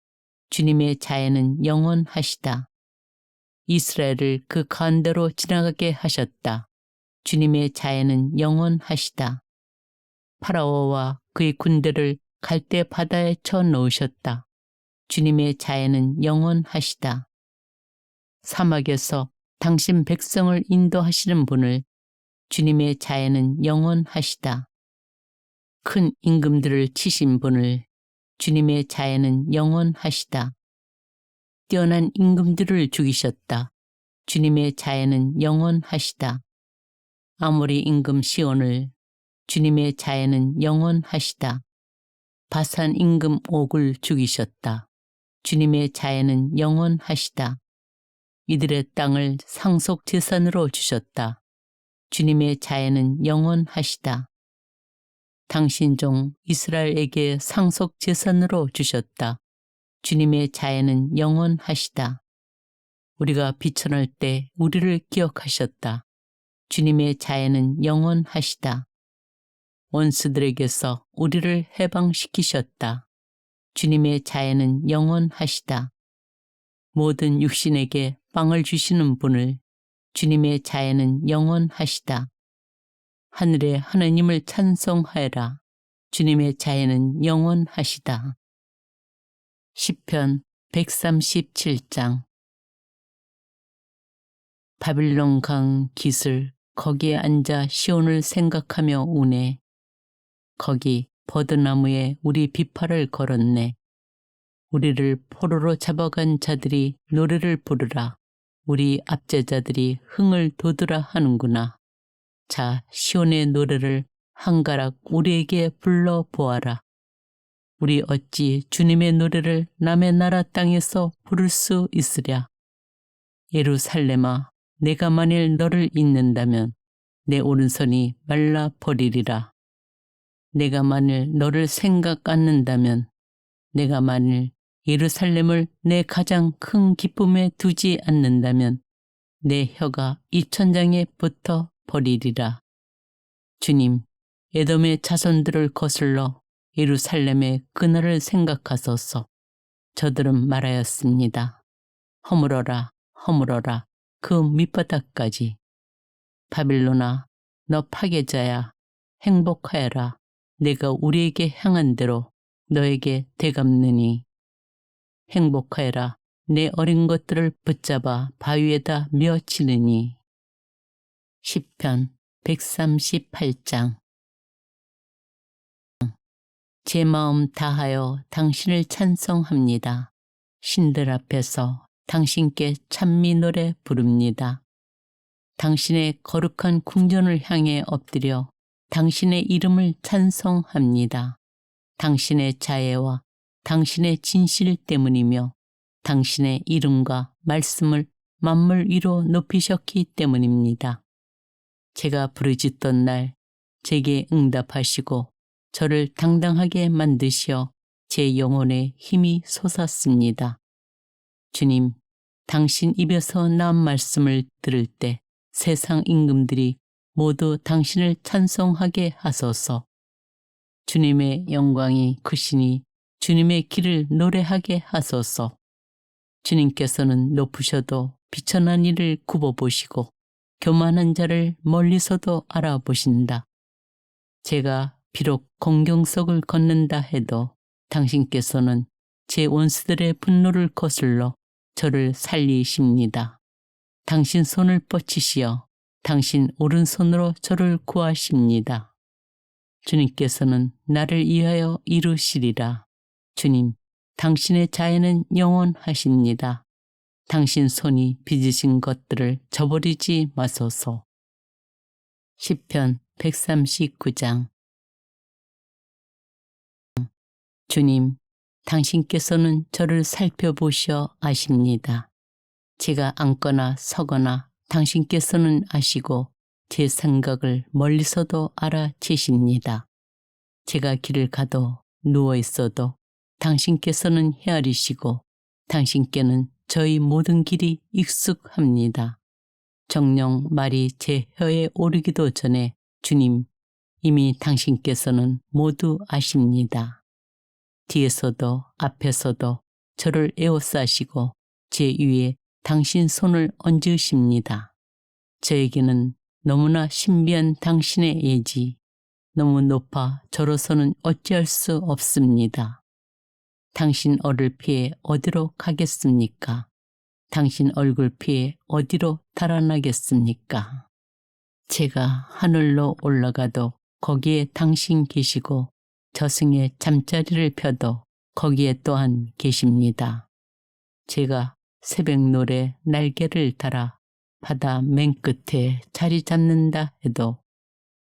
주님의 자애는 영원하시다. 이스라엘을 그 가운데로 지나가게 하셨다. 주님의 자애는 영원하시다. 파라오와 그의 군대를 갈대 바다에 쳐 넣으셨다. 주님의 자애는 영원하시다. 사막에서 당신 백성을 인도하시는 분을 주님의 자애는 영원하시다. 큰 임금들을 치신 분을 주님의 자애는 영원하시다. 뛰어난 임금들을 죽이셨다. 주님의 자애는 영원하시다. 아모리 임금 시온을 주님의 자애는 영원하시다. 바산 임금 옥을 죽이셨다. 주님의 자애는 영원하시다. 이들의 땅을 상속 재산으로 주셨다. 주님의 자애는 영원하시다. 당신 종 이스라엘에게 상속 재산으로 주셨다. 주님의 자애는 영원하시다. 우리가 비천할 때 우리를 기억하셨다. 주님의 자애는 영원하시다. 원수들에게서 우리를 해방시키셨다. 주님의 자애는 영원하시다. 모든 육신에게 빵을 주시는 분을 주님의 자애는 영원하시다. 하늘의 하나님을 찬송하여라. 주님의 자애는 영원하시다. 시편 137장. 바빌론 강 기슭 거기에 앉아 시온을 생각하며 우네. 거기 버드나무에 우리 비파를 걸었네. 우리를 포로로 잡아간 자들이 노래를 부르라. 우리 압제자들이 흥을 돋으라 하는구나. 자, 시온의 노래를 한가락 우리에게 불러보아라. 우리 어찌 주님의 노래를 남의 나라 땅에서 부를 수 있으랴. 예루살렘아, 내가 만일 너를 잊는다면 내 오른손이 말라버리리라. 내가 만일 너를 생각 않는다면, 내가 만일 예루살렘을 내 가장 큰 기쁨에 두지 않는다면 내 혀가 이 천장에 붙어 버리리라. 주님, 에돔의 자손들을 거슬러 예루살렘의 그날을 생각하소서. 저들은 말하였습니다. 허물어라, 허물어라, 그 밑바닥까지. 바빌론아, 너 파괴자야, 행복하여라. 내가 우리에게 향한 대로 너에게 되갚느니. 행복하여라. 내 어린 것들을 붙잡아 바위에다 메어치느니. 시편 138장. 제 마음 다하여 당신을 찬송합니다. 신들 앞에서 당신께 찬미 노래 부릅니다. 당신의 거룩한 궁전을 향해 엎드려 당신의 이름을 찬송합니다. 당신의 자애와 당신의 진실 때문이며 당신의 이름과 말씀을 만물 위로 높이셨기 때문입니다. 제가 부르짖던 날 제게 응답하시고 저를 당당하게 만드시어 제 영혼에 힘이 솟았습니다. 주님, 당신 입에서 나온 말씀을 들을 때 세상 임금들이 모두 당신을 찬송하게 하소서. 주님의 영광이 크시니 주님의 길을 노래하게 하소서. 주님께서는 높으셔도 비천한 이를 굽어보시고 교만한 자를 멀리서도 알아보신다. 제가 비록 공경석을 걷는다 해도 당신께서는 제 원수들의 분노를 거슬러 저를 살리십니다. 당신 손을 뻗치시어 당신 오른손으로 저를 구하십니다. 주님께서는 나를 위하여 이루시리라. 주님, 당신의 자애는 영원하십니다. 당신 손이 빚으신 것들을 저버리지 마소서. 시편 139장. 주님, 당신께서는 저를 살펴보셔 아십니다. 제가 앉거나 서거나 당신께서는 아시고 제 생각을 멀리서도 알아채십니다. 제가 길을 가도 누워 있어도 당신께서는 헤아리시고 당신께는 저희 모든 길이 익숙합니다. 정녕 말이 제 혀에 오르기도 전에 주님, 이미 당신께서는 모두 아십니다. 뒤에서도 앞에서도 저를 에워싸시고 제 위에 당신 손을 얹으십니다. 저에게는 너무나 신비한 당신의 예지, 너무 높아 저로서는 어찌할 수 없습니다. 당신 얼을 피해 어디로 가겠습니까? 당신 얼굴 피해 어디로 달아나겠습니까? 제가 하늘로 올라가도 거기에 당신 계시고 저승에 잠자리를 펴도 거기에 또한 계십니다. 제가 새벽노래 날개를 달아 바다 맨 끝에 자리 잡는다 해도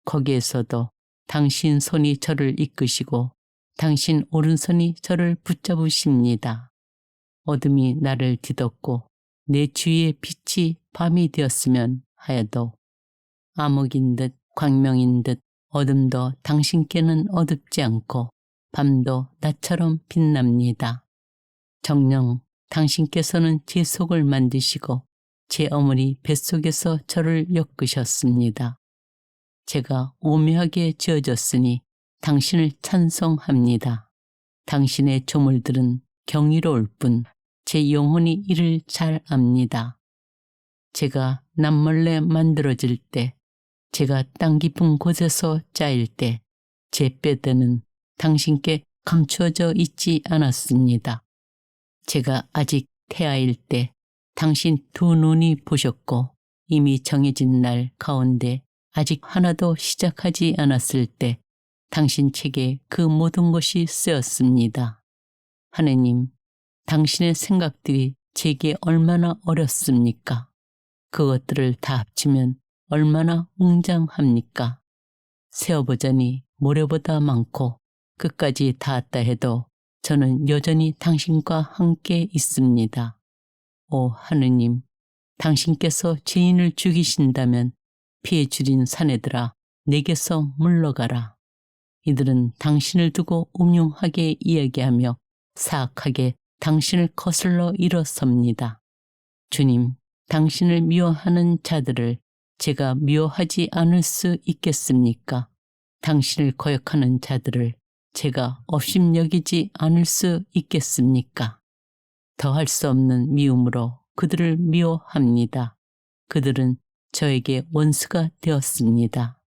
거기에서도 당신 손이 저를 이끄시고 당신 오른손이 저를 붙잡으십니다. 어둠이 나를 뒤덮고 내 주위의 빛이 밤이 되었으면 하여도 암흑인 듯 광명인 듯 어둠도 당신께는 어둡지 않고 밤도 나처럼 빛납니다. 정녕 당신께서는 제 속을 만드시고 제 어머니 뱃속에서 저를 엮으셨습니다. 제가 오묘하게 지어졌으니 당신을 찬송합니다. 당신의 조물들은 경이로울 뿐 제 영혼이 이를 잘 압니다. 제가 남몰래 만들어질 때, 제가 땅 깊은 곳에서 짜일 때 제 뼈대는 당신께 감추어져 있지 않았습니다. 제가 아직 태아일 때 당신 두 눈이 보셨고 이미 정해진 날 가운데 아직 하나도 시작하지 않았을 때 당신 책에 그 모든 것이 쓰였습니다. 하느님, 당신의 생각들이 제게 얼마나 어렵습니까? 그것들을 다 합치면 얼마나 웅장합니까? 세어보자니 모래보다 많고 끝까지 닿았다 해도 저는 여전히 당신과 함께 있습니다. 오 하느님, 당신께서 죄인을 죽이신다면 피해 줄인 사내들아 내게서 물러가라. 이들은 당신을 두고 음흉하게 이야기하며 사악하게 당신을 거슬러 일어섭니다. 주님, 당신을 미워하는 자들을 제가 미워하지 않을 수 있겠습니까? 당신을 거역하는 자들을 제가 업심여기지 않을 수 있겠습니까? 더할 수 없는 미움으로 그들을 미워합니다. 그들은 저에게 원수가 되었습니다.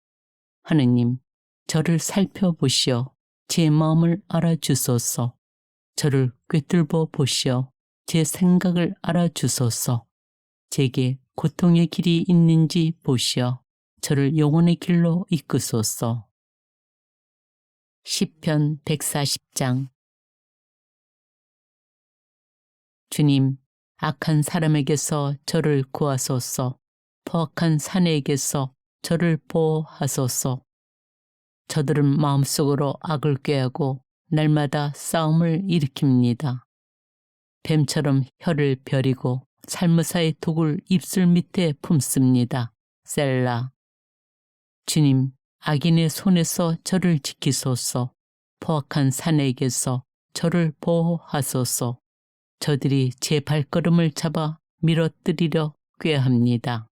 하느님, 저를 살펴보시어 제 마음을 알아주소서. 저를 꿰뚫어 보시어 제 생각을 알아주소서. 제게 고통의 길이 있는지 보시어 저를 영혼의 길로 이끄소서. 시편 140장. 주님, 악한 사람에게서 저를 구하소서. 포악한 사내에게서 저를 보호하소서. 저들은 마음속으로 악을 꾀하고 날마다 싸움을 일으킵니다. 뱀처럼 혀를 벼리고 살무사의 독을 입술 밑에 품습니다. 셀라. 주님, 악인의 손에서 저를 지키소서. 포악한 사내에게서 저를 보호하소서. 저들이 제 발걸음을 잡아 밀어뜨리려 꾀합니다.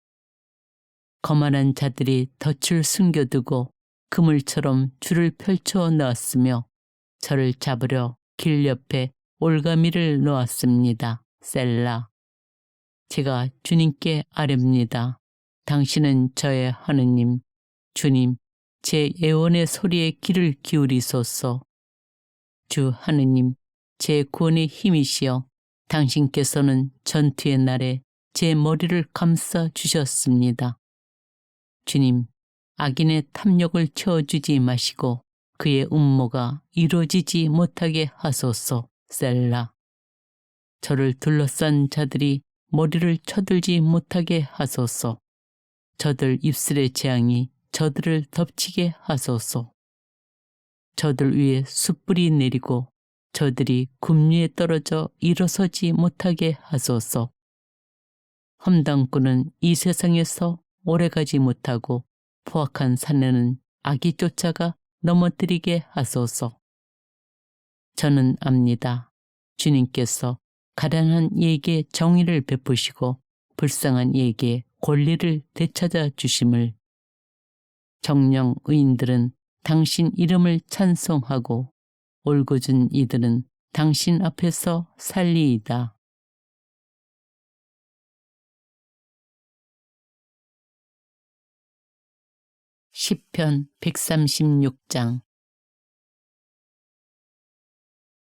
거만한 자들이 덫을 숨겨두고 그물처럼 줄을 펼쳐 놓았으며 저를 잡으려 길 옆에 올가미를 놓았습니다. 셀라. 제가 주님께 아뢰옵니다. 당신은 저의 하느님. 주님, 제 애원의 소리에 귀를 기울이소서. 주 하느님, 제 구원의 힘이시여 당신께서는 전투의 날에 제 머리를 감싸 주셨습니다. 주님, 악인의 탐욕을 채워주지 마시고 그의 음모가 이루어지지 못하게 하소서. 셀라. 저를 둘러싼 자들이 머리를 쳐들지 못하게 하소서. 저들 입술의 재앙이 저들을 덮치게 하소서. 저들 위에 숯불이 내리고 저들이 굽리에 떨어져 일어서지 못하게 하소서. 험담꾼은 이 세상에서 오래가지 못하고 포악한 사내는 악이 쫓아가 넘어뜨리게 하소서. 저는 압니다. 주님께서 가난한 이에게 정의를 베푸시고 불쌍한 이에게 권리를 되찾아 주심을. 정령 의인들은 당신 이름을 찬송하고 올곧은 이들은 당신 앞에서 살리이다. 시편 136장.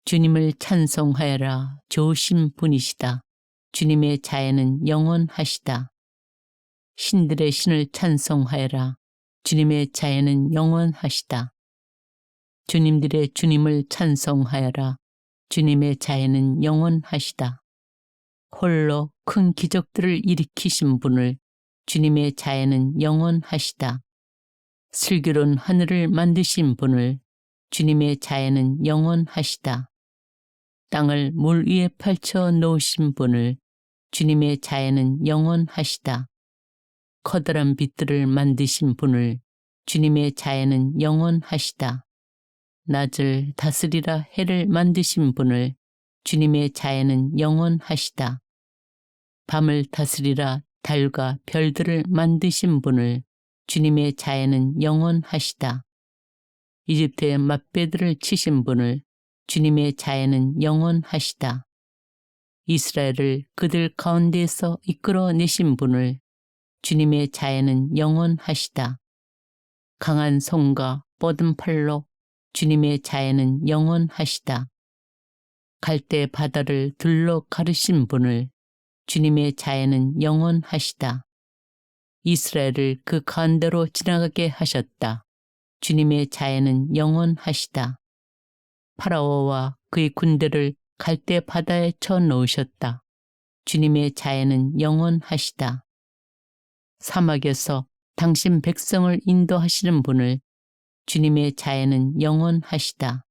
주님을 찬송하여라. 좋으신 분이시다. 주님의 자애는 영원하시다. 신들의 신을 찬송하여라. 주님의 자애는 영원하시다. 주님들의 주님을 찬송하여라. 주님의 자애는 영원하시다. 홀로 큰 기적들을 일으키신 분을 주님의 자애는 영원하시다. 슬기로운 하늘을 만드신 분을 주님의 자애는 영원하시다. 땅을 물 위에 펼쳐 놓으신 분을 주님의 자애는 영원하시다. 커다란 빛들을 만드신 분을 주님의 자애는 영원하시다. 낮을 다스리라 해를 만드신 분을 주님의 자애는 영원하시다. 밤을 다스리라 달과 별들을 만드신 분을 주님의 자애는 영원하시다. 이집트의 맛배들을 치신 분을 주님의 자애는 영원하시다. 이스라엘을 그들 가운데에서 이끌어내신 분을 주님의 자애는 영원하시다. 강한 손과 뻗은 팔로 주님의 자애는 영원하시다. 갈대 바다를 둘러 가르신 분을 주님의 자애는 영원하시다. 이스라엘을 그 가운데로 지나가게 하셨다. 주님의 자애는 영원하시다. 파라오와 그의 군대를 갈대 바다에 쳐넣으셨다. 주님의 자애는 영원하시다. 사막에서 당신 백성을 인도하시는 분을 주님의 자애는 영원하시다.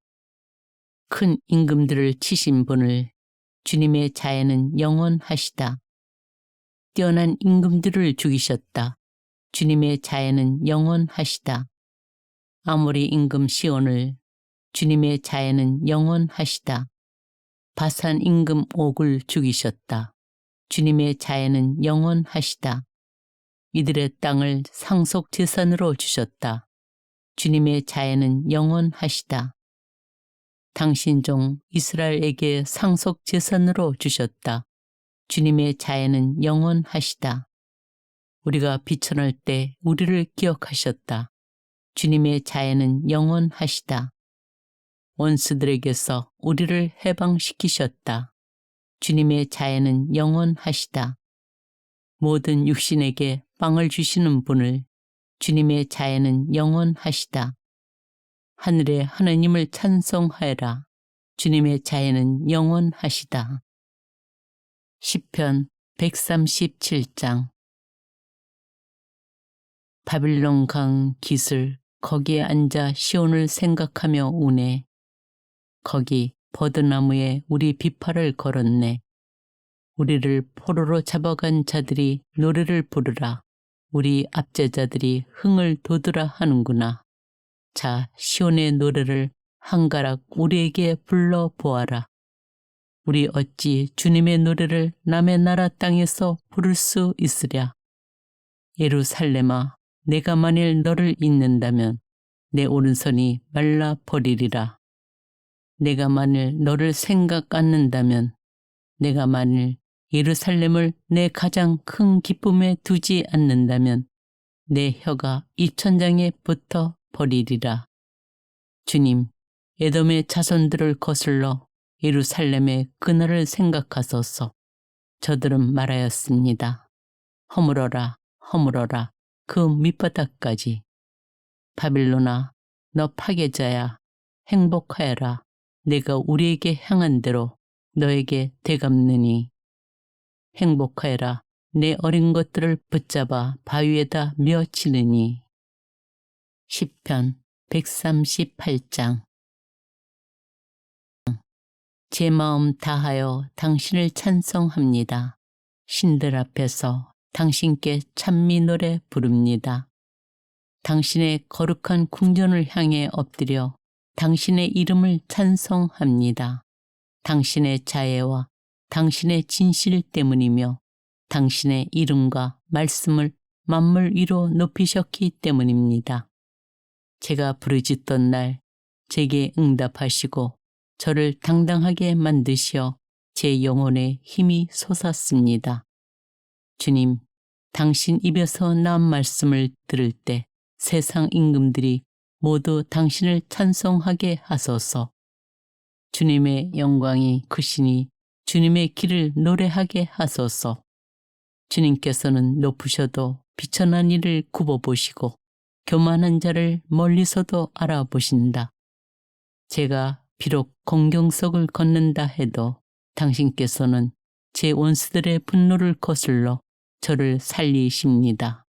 큰 임금들을 치신 분을 주님의 자애는 영원하시다. 뛰어난 임금들을 죽이셨다. 주님의 자애는 영원하시다. 아모리 임금 시온을 주님의 자애는 영원하시다. 바산 임금 옥을 죽이셨다. 주님의 자애는 영원하시다. 이들의 땅을 상속 재산으로 주셨다. 주님의 자애는 영원하시다. 당신 종 이스라엘에게 상속 재산으로 주셨다. 주님의 자애는 영원하시다. 우리가 비천할 때 우리를 기억하셨다. 주님의 자애는 영원하시다. 원수들에게서 우리를 해방시키셨다. 주님의 자애는 영원하시다. 모든 육신에게 빵을 주시는 분을 주님의 자애는 영원하시다. 하늘의 하느님을 찬송하여라. 주님의 자애는 영원하시다. 시편 137장. 바빌론 강 기슭 거기에 앉아 시온을 생각하며 우네. 거기 버드나무에 우리 비파를 걸었네. 우리를 포로로 잡아간 자들이 노래를 부르라. 우리 압제자들이 흥을 돋으라 하는구나. 자, 시온의 노래를 한가락 우리에게 불러보아라. 우리 어찌 주님의 노래를 남의 나라 땅에서 부를 수 있으랴. 예루살렘아, 내가 만일 너를 잊는다면 내 오른손이 말라버리리라. 내가 만일 너를 생각 않는다면, 내가 만일 예루살렘을 내 가장 큰 기쁨에 두지 않는다면 내 혀가 입천장에 붙어 버리리라. 주님, 에돔의 자손들을 거슬러 예루살렘의 그날을 생각하소서. 저들은 말하였습니다. 허물어라, 허물어라, 그 밑바닥까지. 바빌론아, 너 파괴자야. 행복하여라. 내가 우리에게 향한 대로 너에게 되갚느니. 행복하여라. 내 어린 것들을 붙잡아 바위에다 메어치느니. 시편 138장. 제 마음 다하여 당신을 찬송합니다. 신들 앞에서 당신께 찬미 노래 부릅니다. 당신의 거룩한 궁전을 향해 엎드려 당신의 이름을 찬송합니다. 당신의 자애와 당신의 진실 때문이며 당신의 이름과 말씀을 만물 위로 높이셨기 때문입니다. 제가 부르짖던 날 제게 응답하시고 저를 당당하게 만드시어 제 영혼에 힘이 솟았습니다. 주님, 당신 입에서 나온 말씀을 들을 때 세상 임금들이 모두 당신을 찬송하게 하소서. 주님의 영광이 크시니 주님의 길을 노래하게 하소서. 주님께서는 높으셔도 비천한 이를 굽어보시고 교만한 자를 멀리서도 알아보신다. 제가 비록 공경석을 걷는다 해도 당신께서는 제 원수들의 분노를 거슬러 저를 살리십니다.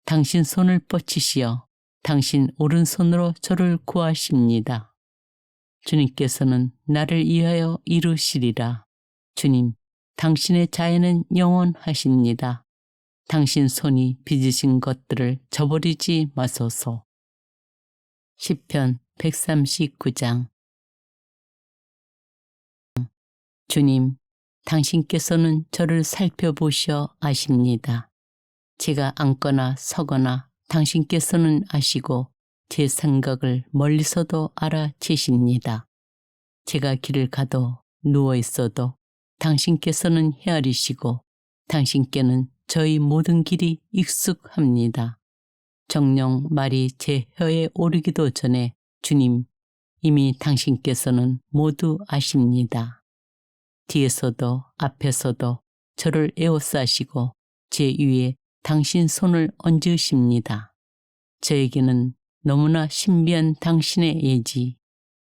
당신 손을 뻗치시어 당신 오른손으로 저를 구하십니다. 주님께서는 나를 위하여 이루시리라. 주님, 당신의 자애는 영원하십니다. 당신 손이 빚으신 것들을 저버리지 마소서. 시편 139장. 주님, 당신께서는 저를 살펴보시어 아십니다. 제가 앉거나 서거나 당신께서는 아시고 제 생각을 멀리서도 알아채십니다. 제가 길을 가도 누워 있어도 당신께서는 헤아리시고 당신께는 저희 모든 길이 익숙합니다. 정녕 말이 제 혀에 오르기도 전에 주님, 이미 당신께서는 모두 아십니다. 뒤에서도 앞에서도 저를 에워싸시고 제 위에 당신 손을 얹으십니다. 저에게는 너무나 신비한 당신의 예지,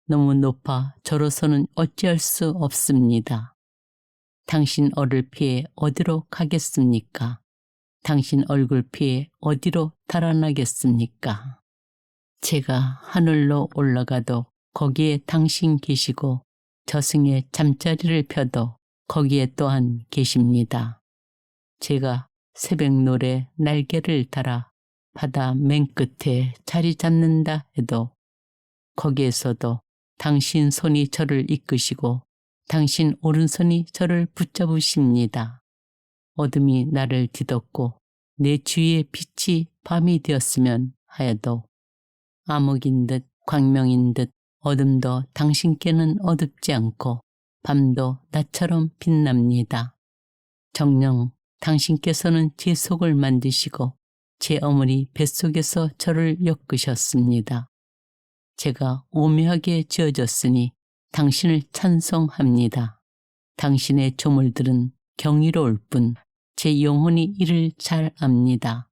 너무 높아 저로서는 어찌할 수 없습니다. 당신 얼을 피해 어디로 가겠습니까? 당신 얼굴 피해 어디로 달아나겠습니까? 제가 하늘로 올라가도 거기에 당신 계시고 저승에 잠자리를 펴도 거기에 또한 계십니다. 제가 새벽노래 날개를 달아 바다 맨끝에 자리 잡는다 해도 거기에서도 당신 손이 저를 이끄시고 당신 오른손이 저를 붙잡으십니다. 어둠이 나를 뒤덮고 내 주위의 빛이 밤이 되었으면 하여도 암흑인 듯 광명인 듯 어둠도 당신께는 어둡지 않고 밤도 낮처럼 빛납니다. 정녕 당신께서는 제 속을 만드시고 제 어머니 뱃속에서 저를 엮으셨습니다. 제가 오묘하게 지어졌으니 당신을 찬송합니다. 당신의 조물들은 경이로울 뿐 제 영혼이 이를 잘 압니다.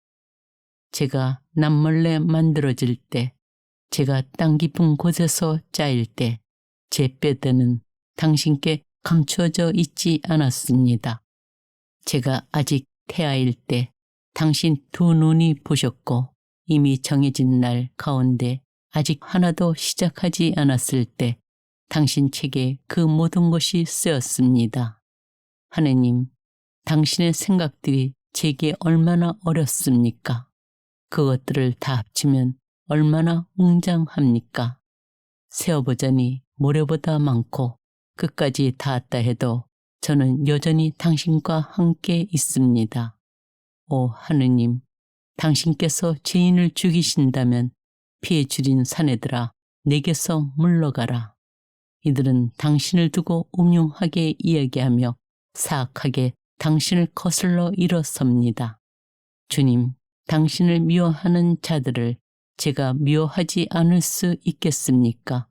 제가 남몰래 만들어질 때, 제가 땅 깊은 곳에서 짜일 때 제 뼈대는 당신께 감추어져 있지 않았습니다. 제가 아직 태아일 때 당신 두 눈이 보셨고 이미 정해진 날 가운데 아직 하나도 시작하지 않았을 때 당신 책에 그 모든 것이 쓰였습니다. 하느님, 당신의 생각들이 제게 얼마나 어렵습니까? 그것들을 다 합치면 얼마나 웅장합니까? 세어보자니 모래보다 많고 끝까지 닿았다 해도 저는 여전히 당신과 함께 있습니다. 오 하느님, 당신께서 죄인을 죽이신다면 피해 줄인 사내들아 내게서 물러가라. 이들은 당신을 두고 음흉하게 이야기하며 사악하게 당신을 거슬러 일어섭니다. 주님, 당신을 미워하는 자들을 제가 미워하지 않을 수 있겠습니까?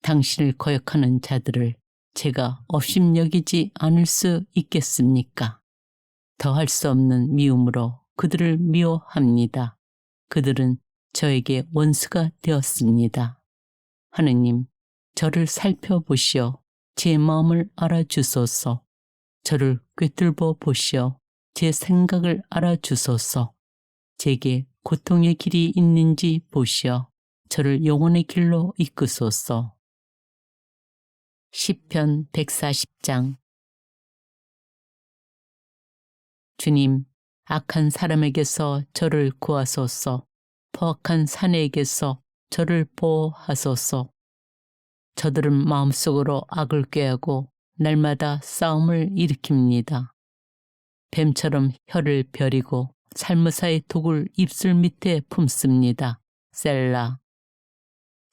당신을 거역하는 자들을 제가 업심여기지 않을 수 있겠습니까? 더할 수 없는 미움으로 그들을 미워합니다. 그들은 저에게 원수가 되었습니다. 하느님, 저를 살펴보시어 제 마음을 알아주소서. 저를 꿰뚫어 보시어 제 생각을 알아주소서. 제게 고통의 길이 있는지 보시어 저를 영혼의 길로 이끄소서. 시편 140장. 주님, 악한 사람에게서 저를 구하소서. 포악한 사내에게서 저를 보호하소서. 저들은 마음속으로 악을 꾀하고 날마다 싸움을 일으킵니다. 뱀처럼 혀를 벼리고 살무사의 독을 입술 밑에 품습니다. 셀라.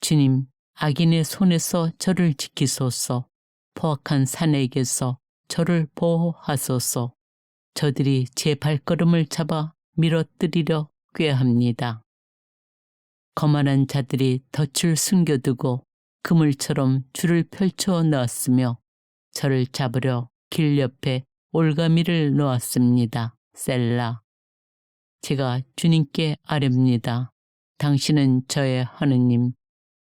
주님, 악인의 손에서 저를 지키소서. 포악한 사내에게서 저를 보호하소서. 저들이 제 발걸음을 잡아 밀어뜨리려 꾀합니다. 거만한 자들이 덫을 숨겨두고 그물처럼 줄을 펼쳐 놓았으며 저를 잡으려 길 옆에 올가미를 놓았습니다. 셀라. 제가 주님께 아뢰옵니다. 당신은 저의 하느님.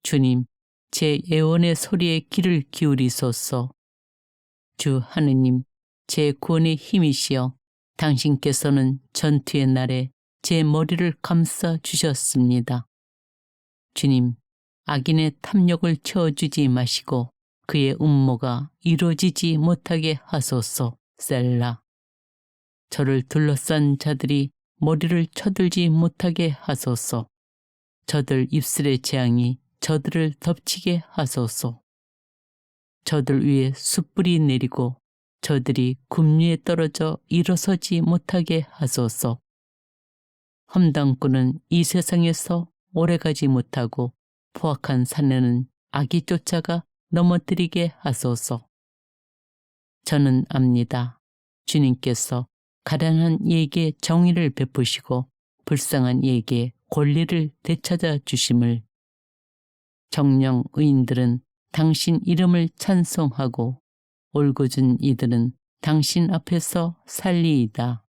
주님, 제 애원의 소리에 귀를 기울이소서. 주 하느님, 제 구원의 힘이시여 당신께서는 전투의 날에 제 머리를 감싸 주셨습니다. 주님, 악인의 탐욕을 채워주지 마시고 그의 음모가 이루어지지 못하게 하소서. 셀라. 저를 둘러싼 자들이 머리를 쳐들지 못하게 하소서. 저들 입술의 재앙이 저들을 덮치게 하소서. 저들 위에 숯불이 내리고 저들이 굽 위에 떨어져 일어서지 못하게 하소서. 험담꾼은 이 세상에서 오래가지 못하고 포악한 사내는 악이 쫓아가 넘어뜨리게 하소서. 저는 압니다. 주님께서 가난한 이에게 정의를 베푸시고 불쌍한 이에게 권리를 되찾아 주심을. 정령 의인들은 당신 이름을 찬송하고 올곧은 이들은 당신 앞에서 살리이다.